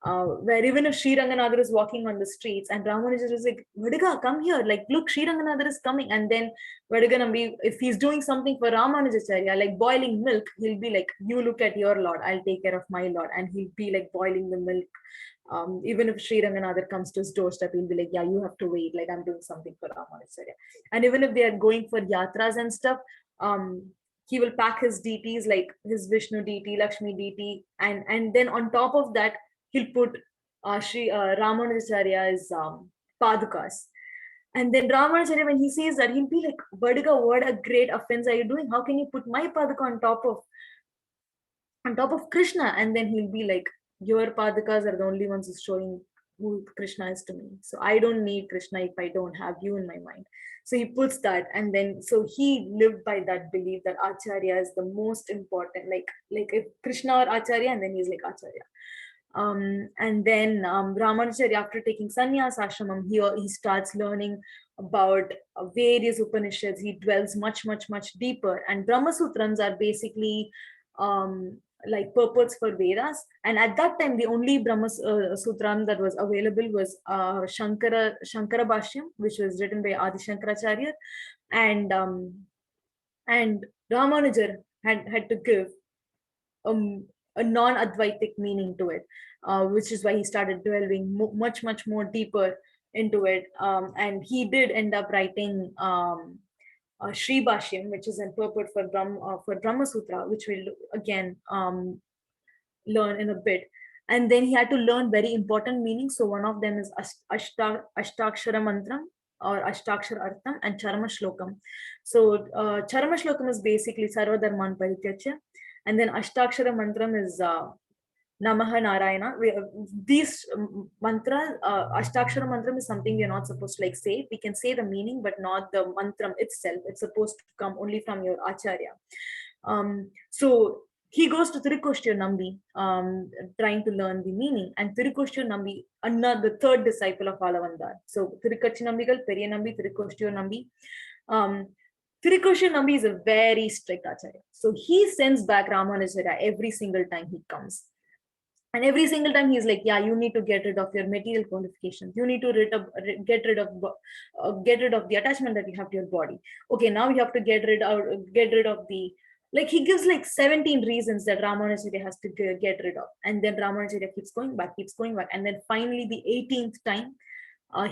even if Sri Ranganatha is walking on the streets and Ramanuja is like, Vadiga, come here, like, look, Sri Ranganatha is coming. And then Vadiganambi, if he's doing something for Ramanujacharya, like boiling milk, he'll be like, you look at your Lord, I'll take care of my Lord. And he'll be like boiling the milk. Even if Sri Ranganatha comes to his doorstep, he'll be like, yeah, you have to wait, like I'm doing something for Ramanujacharya. And even if they are going for yatras and stuff, he will pack his deities, like his Vishnu deity, Lakshmi deity, and then on top of that, he'll put Sri Ramanujacharya's padukas. And then Ramanujacharya, when he sees that, he'll be like, Badiga, what a great offense are you doing? How can you put my Padaka on top of Krishna? And then he'll be like, your Padakas are the only ones who's showing who Krishna is to me. So I don't need Krishna if I don't have you in my mind. So he puts that, and then so he lived by that belief that Acharya is the most important, like if Krishna or Acharya, and then he's like Acharya. And then Ramanujacharya, after taking sannyas ashramam, he starts learning about various Upanishads. He dwells much deeper. And Brahma Sutrams are basically like purports for Vedas. And at that time, the only Brahma Sutram that was available was Shankara Bhashyam, which was written by Adi Shankaracharya. And Ramanujar had to give a non-Advaitic meaning to it, which is why he started delving much more deeper into it. And he did end up writing Sri Bhashyam, which is a purport for Brahma Sutra, which we'll again learn in a bit. And then he had to learn very important meanings. So one of them is Ashtakshara Mantram or Ashtakshara Artham and Charma Shlokam. So Charma Shlokam is basically Sarva Dharman Parityajya. And then Ashtakshara Mantram is Namaha Narayana. These mantras, Ashtakshara Mantram is something we are not supposed to like say. We can say the meaning, but not the mantram itself. It's supposed to come only from your Acharya. So he goes to Tirukoshtiyur Nambi, trying to learn the meaning. And Tirukoshtiyur Nambi, the third disciple of Alavandar. So Tirukachi Nambigal, Periya Nambi, Tirukoshtiyur Nambi. Tirukoshtiyur Nambi is a very strict Acharya. So he sends back Ramanujacharya every single time he comes. And every single time he's like, yeah, you need to get rid of your material qualifications. You need to get rid of the attachment that you have to your body. Okay, now you have to get rid of the, like he gives like 17 reasons that Ramanujacharya has to get rid of. And then Ramanujacharya keeps going back. And then finally the 18th time,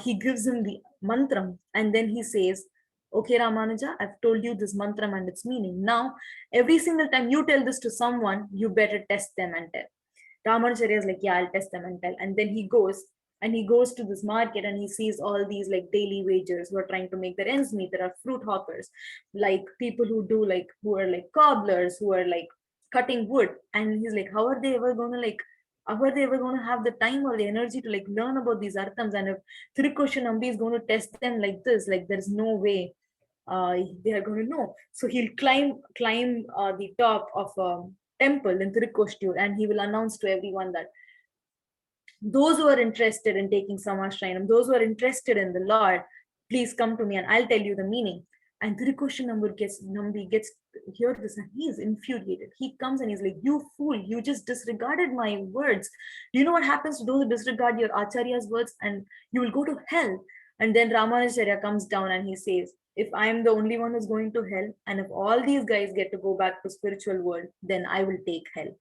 he gives him the mantram. And then he says, okay, Ramanuja, I've told you this mantram and its meaning. Now, every single time you tell this to someone, you better test them and tell. Ramanujacharya is like, yeah, I'll test them and tell. And then he goes to this market and he sees all these like daily wagers who are trying to make their ends meet. There are fruit hawkers, like people who are like cobblers, who are like cutting wood. And he's like, how are they ever going to have the time or the energy to like learn about these arthams? And if Tirukoshtiyur Nambi is going to test them like this, like there's no way they are going to know. So he'll climb the top of temple in Tirukoshtiyur, and he will announce to everyone that those who are interested in taking Samashrayanam, those who are interested in the Lord, please come to me and I'll tell you the meaning. And Tirukoshtiyur Nambi gets hear this and he is infuriated. He comes and he's like, you fool, you just disregarded my words. Do you know what happens to those who disregard your Acharya's words? And you will go to hell. And then Ramanujacharya comes down and he says, if I am the only one who's going to hell, and if all these guys get to go back to spiritual world, then I will take hell.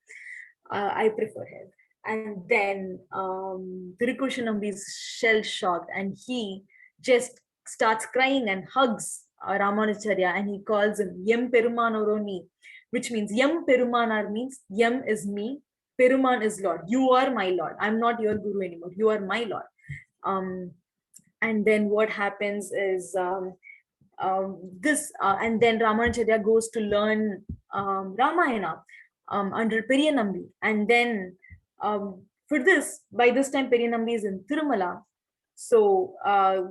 I prefer hell. And then Tirukoshtiyur Nambi is shell-shocked and he just starts crying and hugs Ramanujacharya and he calls him Yem Perumanoroni, which means Yem Perumanar means Yem is me, Peruman is Lord. You are my Lord. I'm not your guru anymore. You are my Lord. And then what happens is and then Ramanujacharya goes to learn Ramayana under Periya Nambi. And then by this time Periya Nambi is in Tirumala. So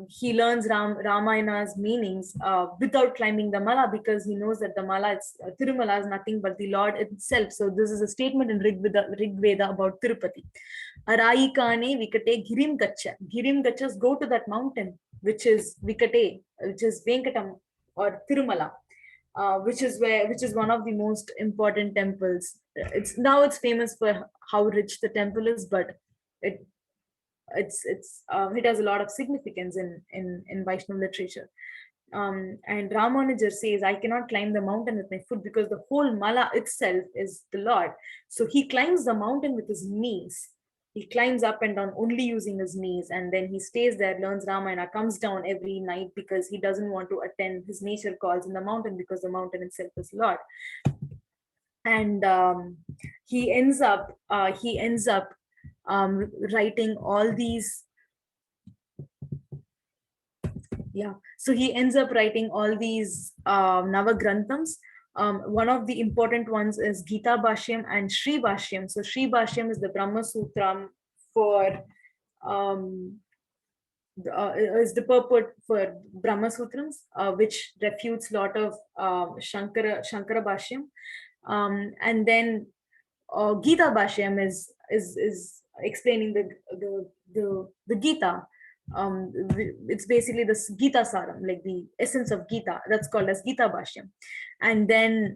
he learns Ramayana's meanings without climbing the mala, because he knows that the mala, Tirumala is nothing but the Lord itself. So this is a statement in Rig Veda about Tirupati. Arai Kane Vikate Girim Gacha. Girim Gachas, go to that mountain, which is Vikate, which is Venkatam or Tirumala. Which is one of the most important temples. It's famous for how rich the temple is, but it has a lot of significance in Vaishnava literature. And Ramanujar says, I cannot climb the mountain with my foot because the whole mala itself is the Lord. So he climbs the mountain with his knees. He climbs up and down only using his knees, and then he stays there, learns Ramayana, comes down every night because he doesn't want to attend his nature calls in the mountain, because the mountain itself is Lord. And he ends up writing all these Yeah. So he ends up writing all these Navagrantams. One of the important ones is Gita Bhashyam and Sri Bhashyam. So Sri Bhashyam is the Brahma Sutram for um, is the purport for Brahma Sutrams, which refutes a lot of Shankara Bhashyam. And then Gita Bhashyam is explaining the Gita. It's basically the Gita Saram, like the essence of Gita. That's called as Gita Bhashyam. And then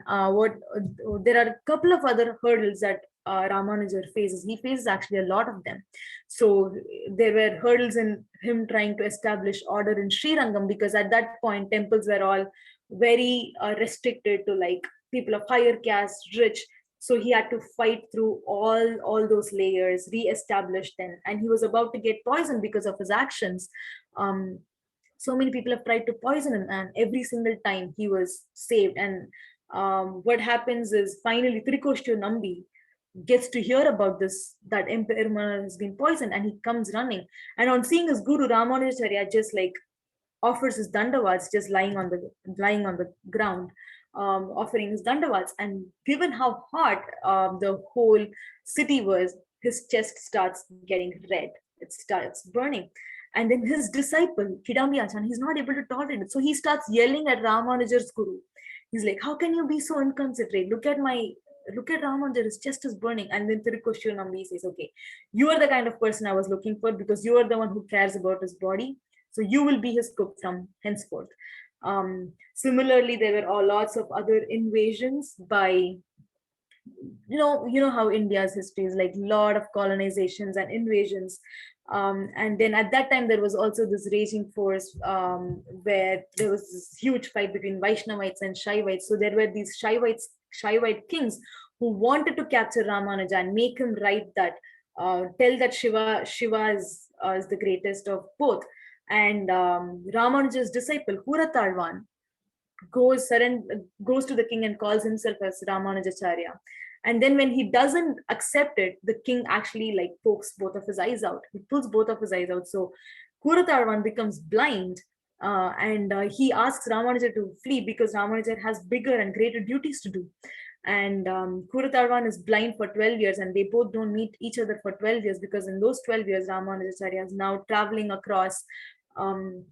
there are a couple of other hurdles that Ramanuja faces. He faces actually a lot of them. So there were hurdles in him trying to establish order in Sri Rangam, because at that point temples were all very restricted to like people of higher caste, rich. So he had to fight through all those layers, re-establish them, and he was about to get poisoned because of his actions. um, so many people have tried to poison him, and every single time he was saved. And what happens is finally Trikoshtu Nambi gets to hear about this, that Emperor Mohan has been poisoned, and he comes running, and on seeing his guru Ramanujacharya just like offers his dandavats, just lying on the ground, offering his dandavats. And given how hot the whole city was, his chest starts getting red. It starts burning. And then his disciple, Kidambi Achan, he's not able to tolerate it. So he starts yelling at Ramanujar's guru. He's like, how can you be so inconsiderate? Look at Ramanujar, his chest is burning. And then Tirukoshu Nambi says, okay, you are the kind of person I was looking for, because you are the one who cares about his body. So you will be his cook from henceforth. Similarly, there were lots of other invasions by, you know how India's history is like, lot of colonizations and invasions. And then at that time there was also this raging force, where there was this huge fight between Vaishnavites and Shaivites. So there were these Shaivite kings who wanted to capture Ramanuja and make him write that, tell that Shiva is the greatest of both. And Ramanuja's disciple Huratalwan goes to the king and calls himself as Ramanujacharya. And then when he doesn't accept it, the king actually like pokes both of his eyes out. He pulls both of his eyes out. So Kuratarvan becomes blind, and he asks Ramanuja to flee because Ramanuja has bigger and greater duties to do. And Kuratarvan is blind for 12 years, and they both don't meet each other for 12 years, because in those 12 years, Ramanujacharya is now traveling across um,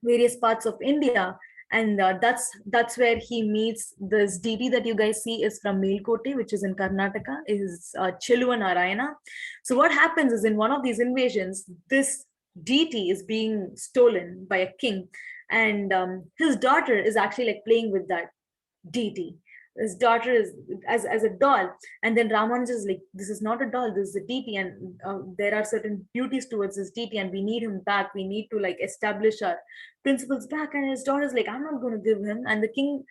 various parts of India. And that's where he meets this deity that you guys see is from Melkote, which is in Karnataka, is Cheluva Narayana. So what happens is, in one of these invasions, this deity is being stolen by a king, and his daughter is actually like playing with that deity. His daughter is as a doll, and then Ramanuja is like, this is not a doll, this is a deity, and there are certain duties towards this deity, and we need him back, we need to like establish our principles back. And his daughter is like, I'm not going to give him. And the king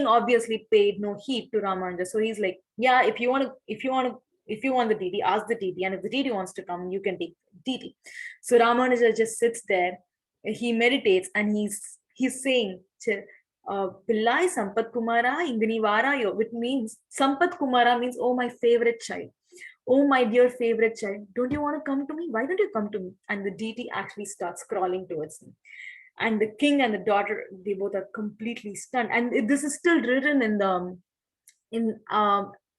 obviously paid no heed to Ramanuja. So he's like, yeah, if you want the deity, ask the deity, and if the deity wants to come, you can take the deity. So Ramanuja just sits there, he meditates, and he's saying, Pillai Sampat Kumara Indinivara, which means Sampat Kumara means, oh, my favorite child. Oh, my dear favorite child, don't you want to come to me? Why don't you come to me? And the deity actually starts crawling towards him. And the king and the daughter, they both are completely stunned. And this is still written in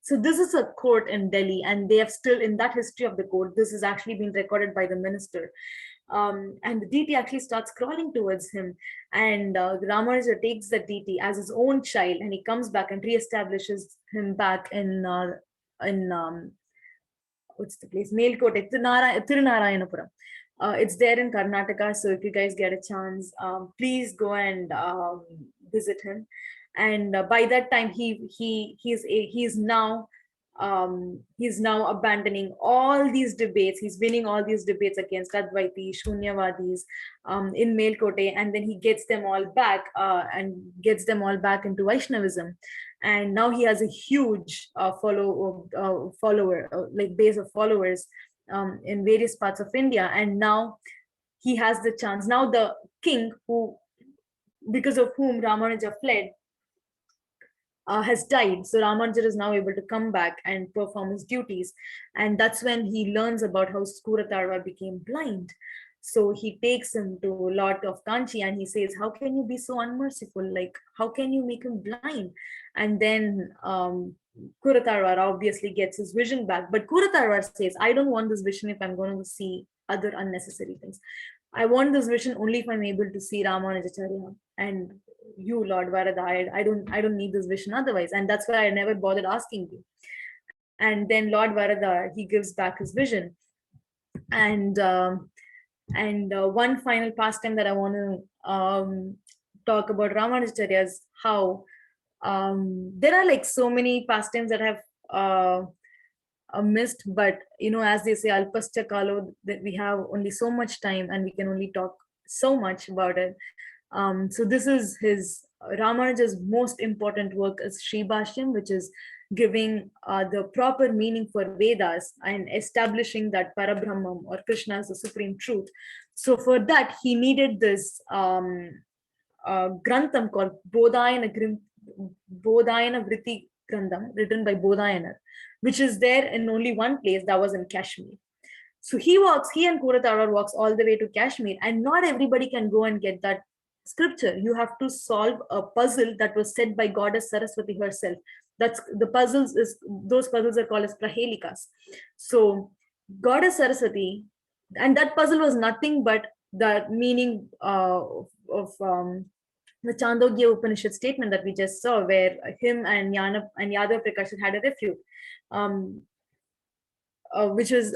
so this is a court in Delhi, and they have still, in that history of the court, this has actually been recorded by the minister. And the deity actually starts crawling towards him, and Ramanuja takes the deity as his own child, and he comes back and reestablishes him back in what's the place? Melkote, Tirunarayanapuram. It's there in Karnataka. So if you guys get a chance, please go and visit him. And by that time, he's now abandoning all these debates. He's winning all these debates against Advaiti, Shunyavadis in Melkote, and then he gets them all back into Vaishnavism. And now he has a huge follower like base of followers in various parts of India. And now he has the chance. Now the king, who because of whom Ramanuja fled, has died. So Ramanuja is now able to come back and perform his duties. And that's when he learns about how Skuratarva became blind. So he takes him to Lord of Kanchi and he says, how can you be so unmerciful? Like, how can you make him blind? And then Kuratarwar obviously gets his vision back. But Kuratarwar says, I don't want this vision if I'm going to see other unnecessary things. I want this vision only if I'm able to see Ramanujacharya and you, Lord Varada. I don't need this vision otherwise. And that's why I never bothered asking you. And then Lord Varada, he gives back his vision. And one final pastime that I want to talk about Ramanujacharya is how there are like so many pastimes that have missed, but as they say, alpascha kalo, that we have only so much time and we can only talk so much about it. So this is his Ramanuja's most important work is Sri Bhashyam, which is giving the proper meaning for Vedas and establishing that Parabrahman or Krishna is the supreme truth. So for that, he needed this grantham called Bodhayana Vritti Grantham, written by Bodhayana, which is there in only one place, that was in Kashmir. So he and Kuratarwar walks all the way to Kashmir, and not everybody can go and get that scripture. You have to solve a puzzle that was set by Goddess Saraswati herself. That's the those puzzles are called as prahelikas. So Goddess Saraswati, and that puzzle was nothing but the meaning of the Chandogya Upanishad statement that we just saw, where him and Yadav Prakash had a refute, which was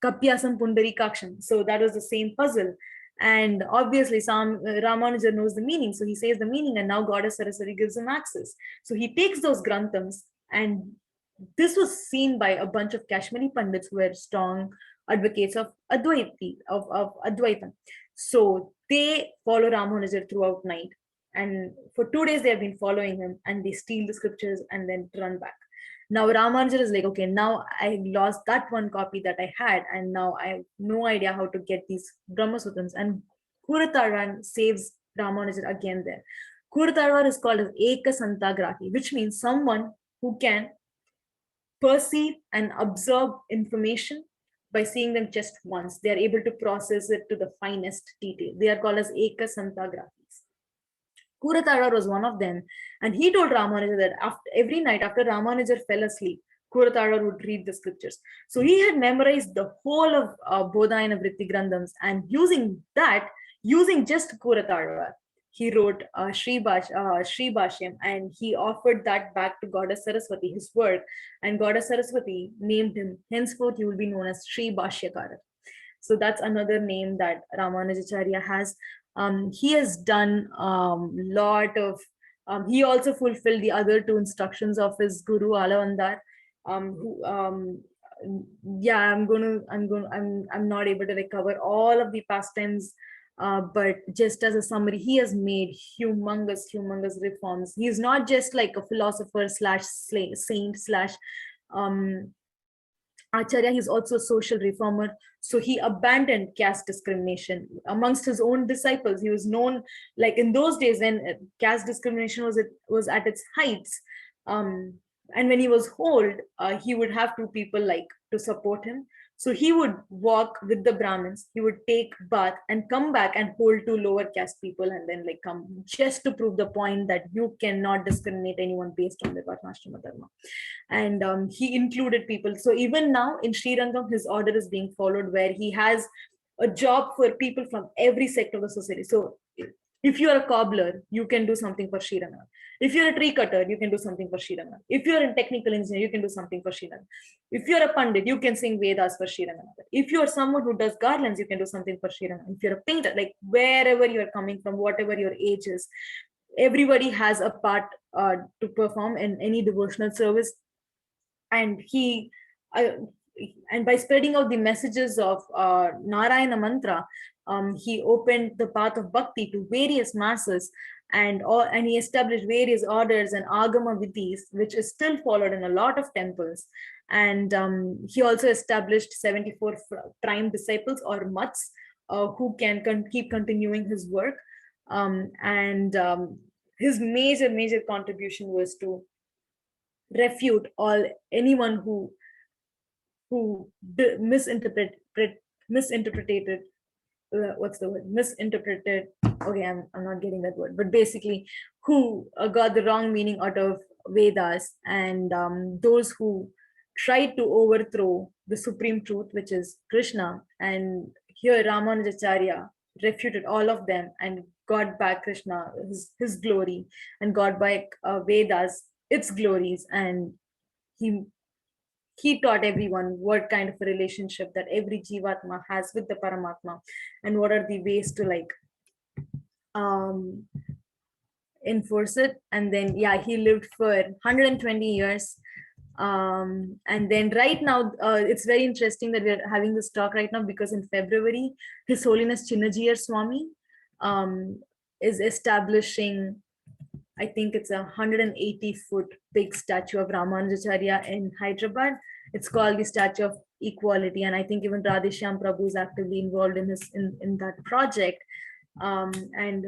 Kapyasam Pundarikaksham. So that was the same puzzle. And obviously, Ramanuja knows the meaning. So he says the meaning, and now Goddess Saraswati gives him access. So he takes those granthams, and this was seen by a bunch of Kashmiri Pandits who were strong advocates of Advaita. So they follow Ramanuja throughout night. And for 2 days, they have been following him, and they steal the scriptures and then run back. Now Ramanujan is like, okay, now I lost that one copy that I had, and now I have no idea how to get these Brahma Sutrams. And Kuratarwar saves Ramanujan again there. Kuratarwar is called as Eka Santagrahi, which means someone who can perceive and absorb information by seeing them just once. They are able to process it to the finest detail. They are called as Eka Santagrahis. Kuratarwar was one of them, and he told Ramanuja that every night after Ramanuja fell asleep, Kuratarwar would read the scriptures. So he had memorized the whole of Bodhayana Vritti Grandhams, and using just Kuratarwar, he wrote Sri Bhashyam, and he offered that back to Goddess Saraswati, his work, and Goddess Saraswati named him, henceforth he will be known as Sri Bhashyakara. So that's another name that Ramanujacharya has. He has done lot of. He also fulfilled the other two instructions of his guru Alavandar. Yeah, I'm not able to recover all of the pastimes, but just as a summary, he has made humongous reforms. He's not just like a philosopher slash saint slash Acharya, he's also a social reformer. So he abandoned caste discrimination amongst his own disciples. He was known, like in those days when caste discrimination was at its heights. And when he was old, he would have two people like to support him. So he would walk with the Brahmins, he would take bath and come back and hold two lower caste people, and then like come just to prove the point that you cannot discriminate anyone based on their Varnashrama Dharma. And he included people. So even now in Sri Rangam, his order is being followed, where he has a job for people from every sector of the society. So if you're a cobbler, you can do something for Sri Rangam. If you're a tree cutter, you can do something for Sri Rangam. If you're a technical engineer, you can do something for Sri Rangam. If you're a pandit, you can sing Vedas for Sri Rangam. If you're someone who does garlands, you can do something for Sri Rangam. If you're a painter, like wherever you're coming from, whatever your age is, everybody has a part to perform in any devotional service. And he and by spreading out the messages of Narayana mantra, he opened the path of bhakti to various masses, and he established various orders and agama vidhis, which is still followed in a lot of temples. And he also established 74 prime disciples or mats who can keep continuing his work. And his major contribution was to refute anyone who misinterpreted what's the word, misinterpreted, okay, I'm not getting that word, but basically who got the wrong meaning out of Vedas, and those who tried to overthrow the supreme truth, which is Krishna. And here Ramanujacharya refuted all of them and got back Krishna his glory, and got back Vedas its glories. And he he taught everyone what kind of a relationship that every jivatma has with the Paramatma, and what are the ways to like um enforce it. And then yeah, he lived for 120 years. And then right now, it's very interesting that we're having this talk right now, because in February His Holiness Chinnajiyar Swami um is establishing, I think it's 180-foot big statue of Ramanujacharya in Hyderabad. It's called the Statue of Equality, and I think even Radheshyam Prabhu is actively involved in in that project. And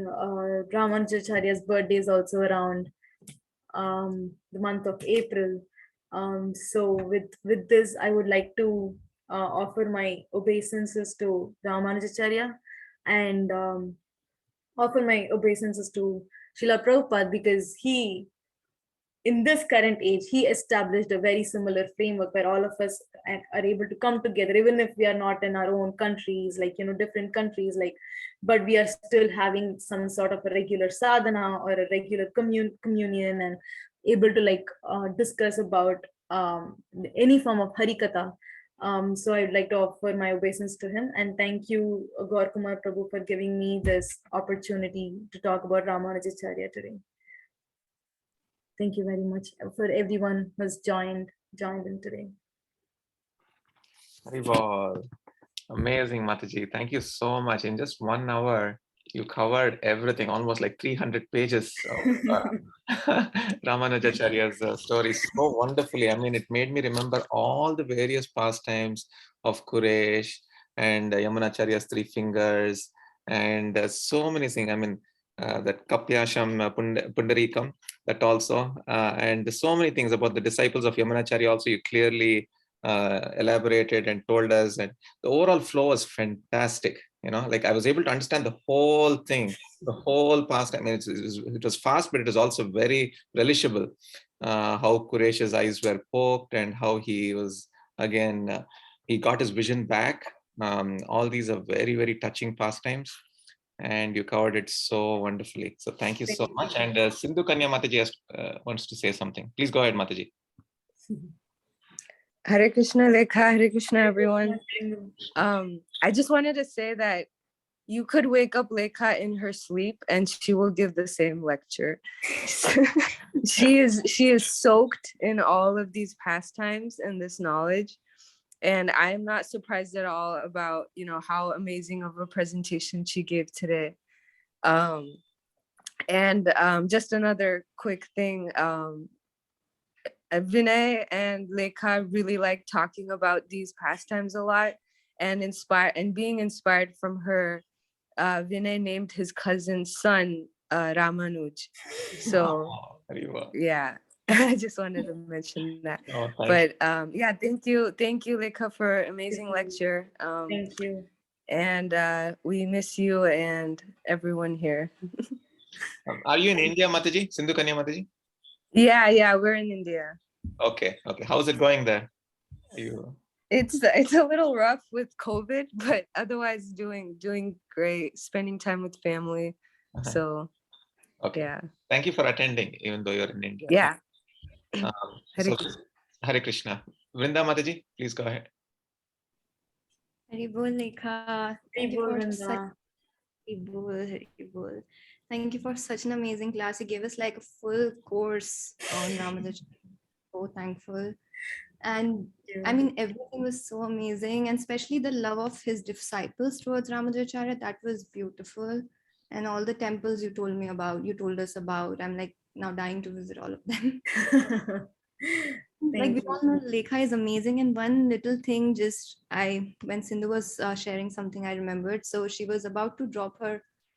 Ramanujacharya's birthday is also around the month of April. So with this, I would like to offer my obeisances to Ramanujacharya, and offer my obeisances to Srila Prabhupada, because he, in this current age, he established a very similar framework where all of us are able to come together, even if we are not in our own countries, like, different countries, like, but we are still having some sort of a regular sadhana or a regular communion, and able to like discuss about any form of harikatha. So I'd like to offer my obeisance to him, and thank you, Gaur Kumar Prabhu, for giving me this opportunity to talk about Ramanujacharya today. Thank you very much for everyone who's joined in today. Haribol. Amazing, Mataji. Thank you so much. In just 1 hour, you covered everything, almost like 300 pages of Ramanujacharya's story so wonderfully. I mean, it made me remember all the various pastimes of Kuresh and Yamunacharya's three fingers, and so many things. I mean, that Kapyasham Pundarikam, that also, and so many things about the disciples of Yamunacharya also you clearly elaborated and told us, and the overall flow was fantastic. Like I was able to understand the whole thing, the whole past. I mean, it was fast, but it was also very relishable. How Quresh's eyes were poked, and how he was again, he got his vision back. All these are very, very touching pastimes, and you covered it so wonderfully. So thank you so much. And Sindhu Kanya Mataji wants to say something. Please go ahead, Mataji. Hare Krishna, Lekha, Hare Krishna, everyone. I just wanted to say that you could wake up Lekha in her sleep and she will give the same lecture. She is soaked in all of these pastimes and this knowledge. And I am not surprised at all about, how amazing of a presentation she gave today. And just another quick thing, Vinay and Lekha really like talking about these pastimes a lot, and being inspired from her. Vinay named his cousin's son Ramanuj. So yeah, I just wanted to mention that. But yeah, thank you, Lekha, for amazing lecture. Thank you. And we miss you and everyone here. Are you in India, Mataji? Sindhu Kanya Mataji? Yeah, we're in India. Okay. How's it going there? It's a little rough with COVID, but otherwise doing great. Spending time with family. So okay. Yeah. Thank you for attending, even though you're in India. Yeah. Hare Krishna. Vrinda Mataji, please go ahead. Haribol, Lekha. Haribol. Thank you for such an amazing class. You gave us like a full course on Ramanujacharya. So thankful. And I mean, everything was so amazing, and especially the love of his disciples towards Ramanujacharya, that was beautiful. And all the temples you told us about, I'm like now dying to visit all of them. Like we all know, Lekha is amazing. And one little thing, when Sindhu was sharing something, I remembered. So she was about to drop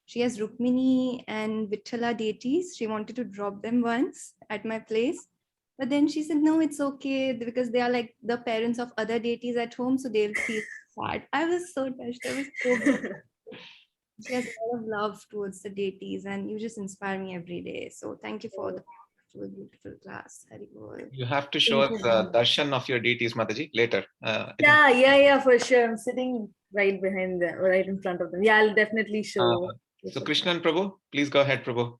she has Rukmini and Vithala deities. She wanted to drop them once at my place. But then she said, no, it's okay, because they are like the parents of other deities at home, so they'll feel sad. I was so touched. I was so good. She has a lot of love towards the deities, and you just inspire me every day. So thank you for the beautiful, beautiful class. Hari Bol. You have to show Thank us you. the darshan of your deities, Mataji, later. I think Yeah, for sure. I'm sitting right behind them, right in front of them. Yeah, I'll definitely show. so. Krishna and Prabhu, please go ahead, Prabhu.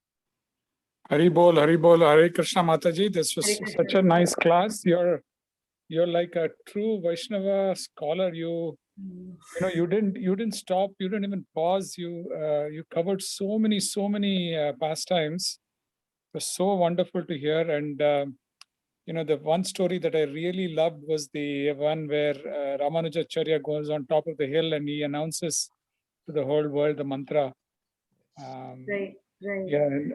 Hari Bol, Hare Krishna Mataji. This was Hare such a nice class. You're like a true Vaishnava scholar. You know, you didn't stop. You didn't even pause. You covered so many pastimes. It was so wonderful to hear. And you know, the one story that I really loved was the one where Ramanujacharya goes on top of the hill and he announces to the whole world the mantra. Right. Yeah, and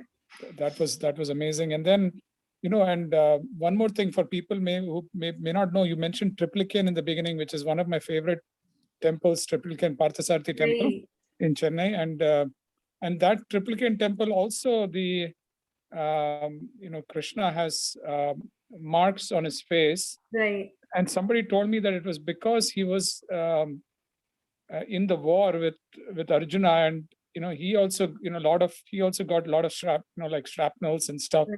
that was amazing. And then, you know, and one more thing for people who may not know, you mentioned Triplicane in the beginning, which is one of my favorite temples, Triplicane Parthasarathi temple in Chennai. And that Triplicane temple also, the you know, Krishna has marks on his face. Right. And somebody told me that it was because he was in the war with Arjuna, and you know, he also, you know, he also got a lot of like shrapnels and stuff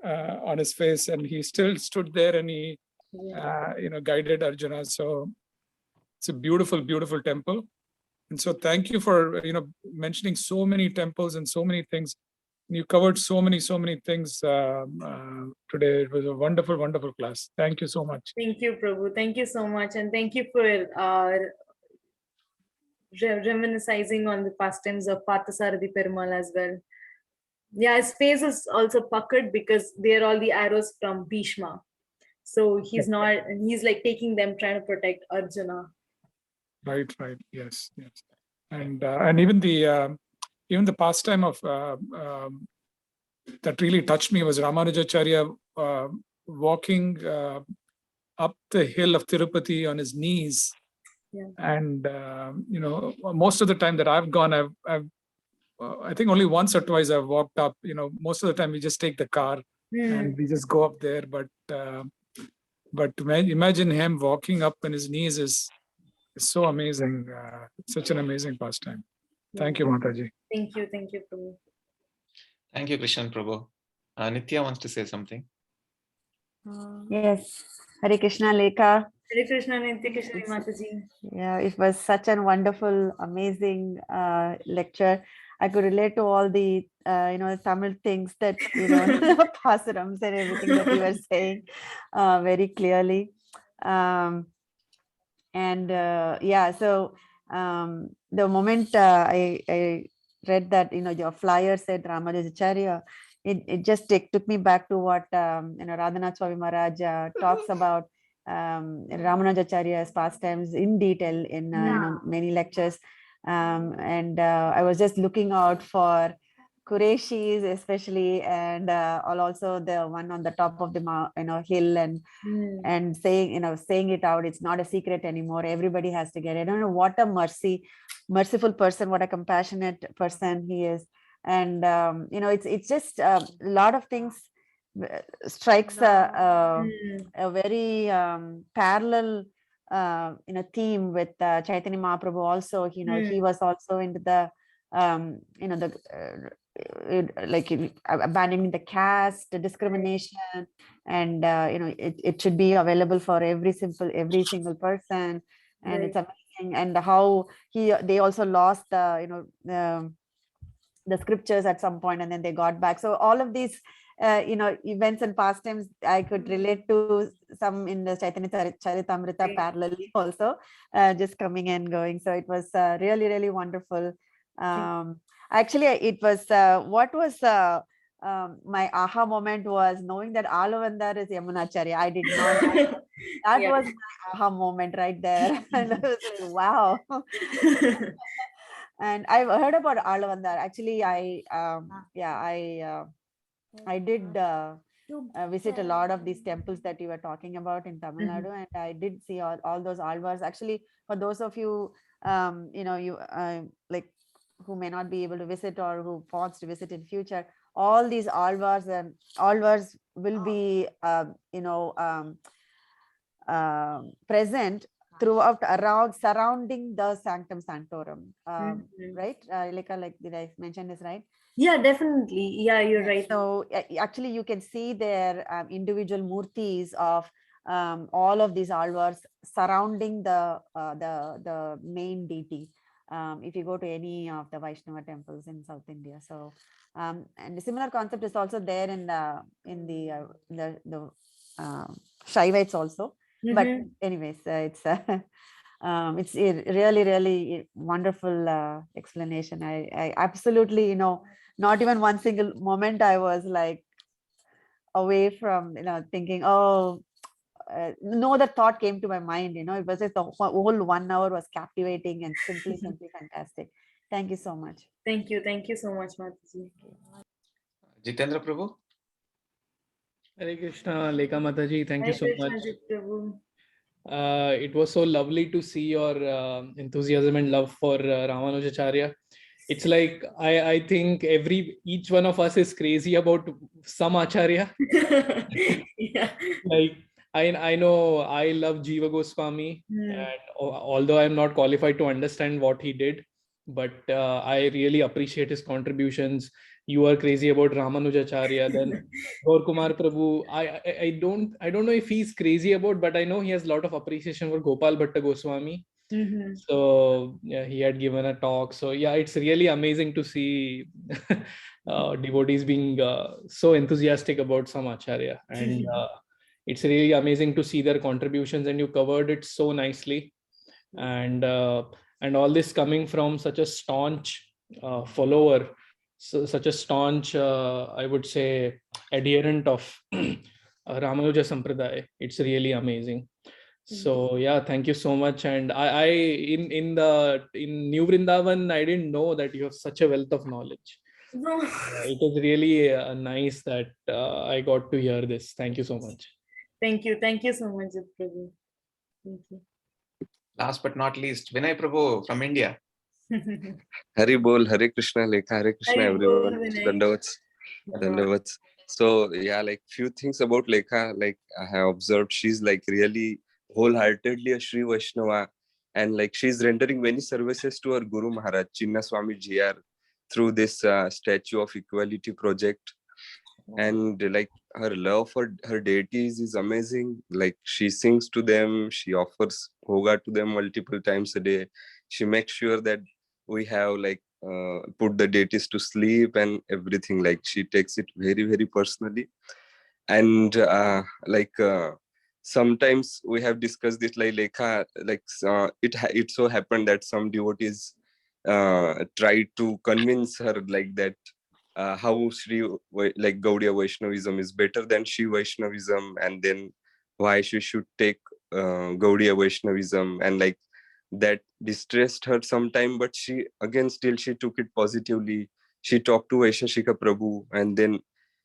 on his face, and he still stood there and he you know, guided Arjuna. So it's a beautiful, beautiful temple. And so thank you for, you know, mentioning so many temples and so many things. You covered so many things today. It was a wonderful, wonderful class. Thank you so much. Thank you, Prabhu. Thank you so much. And thank you for reminiscing on the pastimes of Parthasarathi Perumal as well. Yeah, his face is also puckered because they're all the arrows from Bhishma. So he's like taking them, trying to protect Arjuna. Right. Yes. And even the pastime of that really touched me was Ramanujacharya walking up the hill of Tirupati on his knees. Yeah. And you know, most of the time that I've gone, I think only once or twice I've walked up. You know, most of the time we just take the car and we just go up there. But imagine him walking up on his knees is so amazing. Such an amazing pastime. Thank you, Mataji. Thank you, Prabhu. Thank you, Krishna and Prabhu. Nitya wants to say something. Yes, Hare Krishna, Lekha. Hare Krishna, Nitya Krishna Mataji. Yeah, it was such a wonderful, amazing lecture. I could relate to all the you know, Tamil things that, you know, pasarams and everything that you were saying very clearly. And yeah, so the moment I read that, you know, your flyer said Ramanujacharya, it just took me back to what you know, Radhanath Swami Maharaj talks about Ramanujacharya's pastimes in detail in you know, many lectures. And I was just looking out for Qureshis especially, and also the one on the top of the you know, hill, and saying, you know, saying it out. It's not a secret anymore. Everybody has to get it. I don't know what a merciful person, what a compassionate person he is. And you know, it's just a lot of things strikes a very parallel you know, theme with Chaitanya Mahaprabhu also. You know, he was also into the you know, the like abandoning the caste, the discrimination, and you know, it should be available for every single person. And it's amazing. And how they also lost the, you know, the scriptures at some point, and then they got back. So all of these you know, events and pastimes I could relate to some in the Chaitanya Charitamrita parallelly also, just coming and going. So it was really, really wonderful. Actually, it was what was my aha moment was knowing that Alavandar is Yamunacharya. I did not know. That was my aha moment right there. And I was like, wow. And I've heard about Alavandar. Actually, I did visit a lot of these temples that you were talking about in Tamil Nadu, and I did see all those alvars. Actually, for those of you, you know, you like who may not be able to visit or who wants to visit in future, all these alvars will be, you know, present throughout, around, surrounding the Sanctum Sanctorum. Mhm. Right? Lekha, like, did I mention this right? Yeah, definitely. Yeah, you're Yeah, right. so actually you can see their individual murtis of all of these alvars surrounding the main deity. If you go to any of the Vaishnava temples in South India, so and a similar concept is also there in the Shaivites also. But Mhm. anyways, it's a really wonderful explanation. I absolutely, not even one single moment I was like away from, thinking, oh, no, the thought came to my mind. It was just the whole 1 hour was captivating and simply fantastic. Thank you so much. Thank you. Thank you so much, Mataji. Jitendra Prabhu? Hare Krishna, Lekha Mataji, thank you Hare so Krishna, much. Jit Prabhu. It was so lovely to see your enthusiasm and love for Ramanujacharya. It's like I think each one of us is crazy about some Acharya. Yeah. Like I know I love Jiva Goswami, Hmm. and although I'm not qualified to understand what he did, but I really appreciate his contributions. You are crazy about Ramanujacharya. Then Gaur Kumar Prabhu, I don't know if he's crazy about, but I know he has a lot of appreciation for Gopal Bhatta Goswami. Mhm. So yeah, he had given a talk. So yeah, it's really amazing to see devotees being so enthusiastic about some Acharya, and it's really amazing to see their contributions. And you covered it so nicely, and all this coming from such a staunch follower, such a staunch, I would say, adherent of Ramanuja Sampradaya. It's really amazing. So yeah, thank you so much. And I in New Vrindavan, I didn't know that you have such a wealth of knowledge. No. It was really nice that I got to hear this. Thank you so much. Thank you. Thank you so much, Jit Prabhu. Thank you. Last but not least, Vinay Prabhu from India. Hari Bol, Hare Krishna, Lekha, Hare Krishna, Hari Bol, everyone. Vinay. Dandavats. Dandavats. So yeah, like few things about Lekha, like I have observed, she's like really wholeheartedly a Sri Vaishnava, and like she's rendering many services to her Guru Maharaj, Chinna Swami GR, through this Statue of Equality project. And like her love for her deities is amazing. Like she sings to them, she offers hoga to them multiple times a day. She makes sure that we have like put the deities to sleep and everything. Like she takes it very personally. And sometimes we have discussed this, like Lekha, like it so happened that some devotees tried to convince her like that how like Gaudiya Vaishnavism is better than Shiva Vaishnavism, and then why she should take Gaudiya Vaishnavism, and like that distressed her sometime, but she again still she took it positively. She talked to Vaishashika Prabhu, and then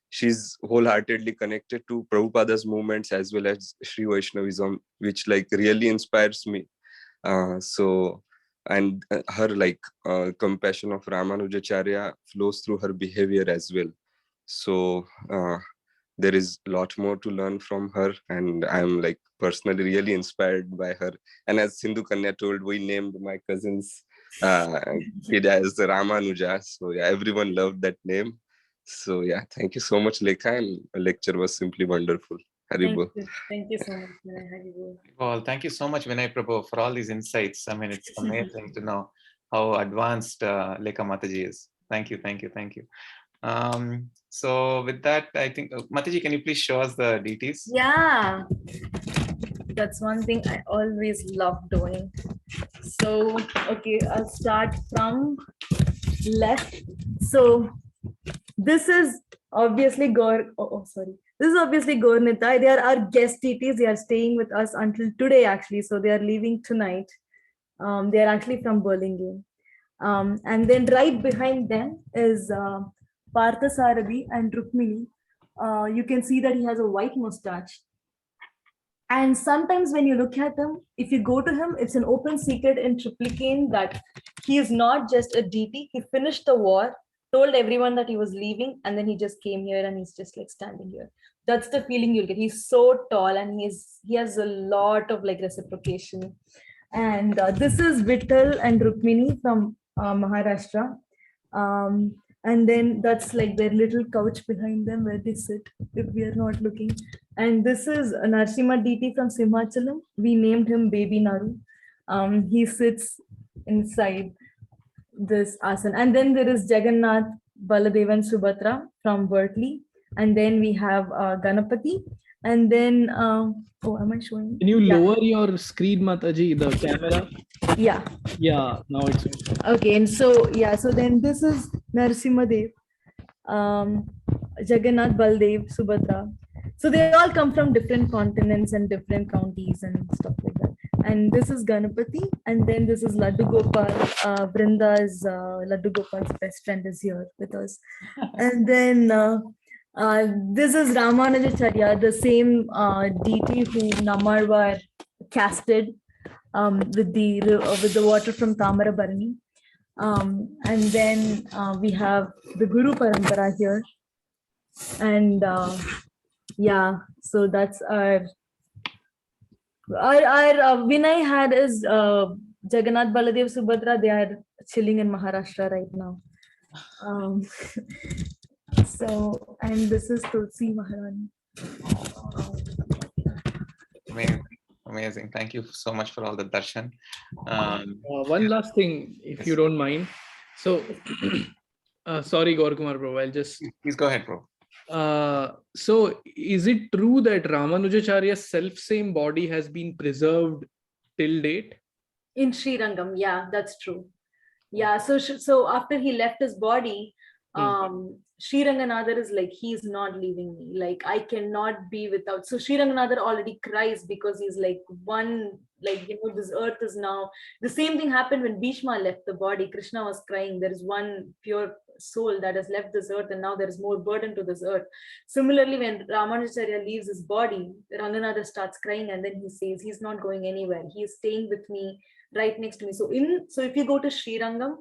she's wholeheartedly connected to Prabhupada's movements as well as Sri Vaishnavism, which like really inspires me. So and her like compassion of Ramanujacharya flows through her behavior as well. So there is a lot more to learn from her, and I'm like personally really inspired by her. And as Sindhu Kanya told, we named my cousin's kid as Ramanuja. So yeah, everyone loved that name. So yeah, thank you so much, Lekha, and the lecture was simply wonderful. Haribol. Thank you so much, Vinay. Hari Bol. Well, thank you so much, Vinay Prabhu, for all these insights. I mean, it's amazing to know how advanced Lekha Mataji is. Thank you, thank you, thank you. So with that, I think, Mataji, can you please show us the deities? Yeah, that's one thing I always love doing. So, okay, I'll start from left. So, this is obviously sorry. This is obviously Gaur-Nitai. They are our guest deities. They are staying with us until today, actually. So, they are leaving tonight. They are actually from Burlingame. And then right behind them is Parthasarathi and Rukmini. You can see that he has a white mustache. And sometimes when you look at him, if you go to him, it's an open secret in Triplicane that he is not just a deity. He finished the war, told everyone that he was leaving, and then he just came here and he's just like standing here. that's the feeling you'll get. He's so tall and he has a lot of like reciprocation. And this is Vittal and Rukmini from Maharashtra. And then that's like their little couch behind them where they sit if we are not looking. And this is Narsimha DT from Simhachalam. We named him Baby Naru. He sits inside this asana. And then there is Jagannath, Baladevan, Subhatra from Berkeley. And then we have Ganapati. And then, oh, am I showing? Can you lower your screen, Mataji, the camera? Yeah. Yeah, now it's okay. And so, yeah, so then this is Narasimhadev, Jagannath, Baldev, Subhadra. So they all come from different continents and different counties and stuff like that. And this is Ganapati, and then this is Laddu Gopal. Brinda's Laddu Gopal's best friend is here with us. And then this is Ramanujacharya, the same deity who Namarwar casted with the water from Tamarabarani. And then we have the Guru Parampara here. And yeah, so that's our Vinay had is Jagannath, Baladev, Subhadra. They are chilling in Maharashtra right now. So, and this is Tulsi Maharani. Amazing. Thank you so much for all the darshan. one last thing, if you don't mind. So, sorry, Gaurakumar bro, I'll just... Please go ahead, bro. So, is it true that Ramanujacharya's self-same body has been preserved till date? In Srirangam, yeah, that's true. Yeah, so after he left his body, Sri Ranganatha is like, he's not leaving me. Like, I cannot be without. So Sri Ranganatha already cries because he's like, this earth is now. The same thing happened when Bhishma left the body. Krishna was crying. There is one pure soul that has left this earth, and now there is more burden to this earth. Similarly, when Ramanujacharya leaves his body, Ranganatha starts crying, and then he says, he's not going anywhere. He is staying with me, right next to me. So if you go to Srirangam,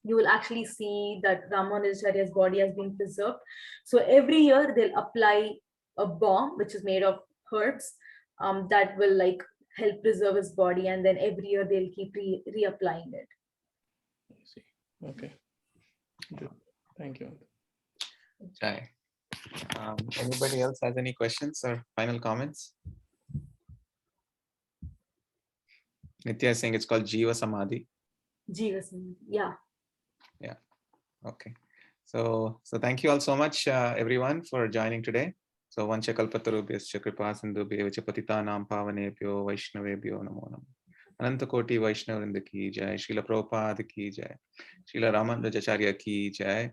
you will actually see that Ramanujacharya's body has been preserved. So every year they'll apply a balm, which is made of herbs, that will like help preserve his body. And then every year they'll keep reapplying it. I see. Okay. Good. Thank you. Jai. Anybody else has any questions or final comments? Nitya is saying it's called Jiva Samadhi. Jiva Samadhi, yeah. Yeah. Okay. So thank you all so much, everyone, for joining today. So Vancha Kalpatarubhyascha Kripa Sindhubhyo Vacha Patitanam Pavanebhyo Vaishnavebhyo Namo Namo. Ananta Koti Vaishnavrinda ki jai, Srila Prabhupada ki jai, Srila Ramanujacharya ki jai,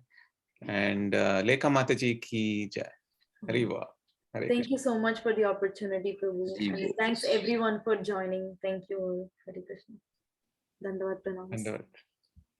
and Lekha Mataji ki jai. Hariva. Thank you so much for the opportunity, Prabhu. And thanks everyone for joining. Thank you all. Hare Krishna. Dandavad Pranam.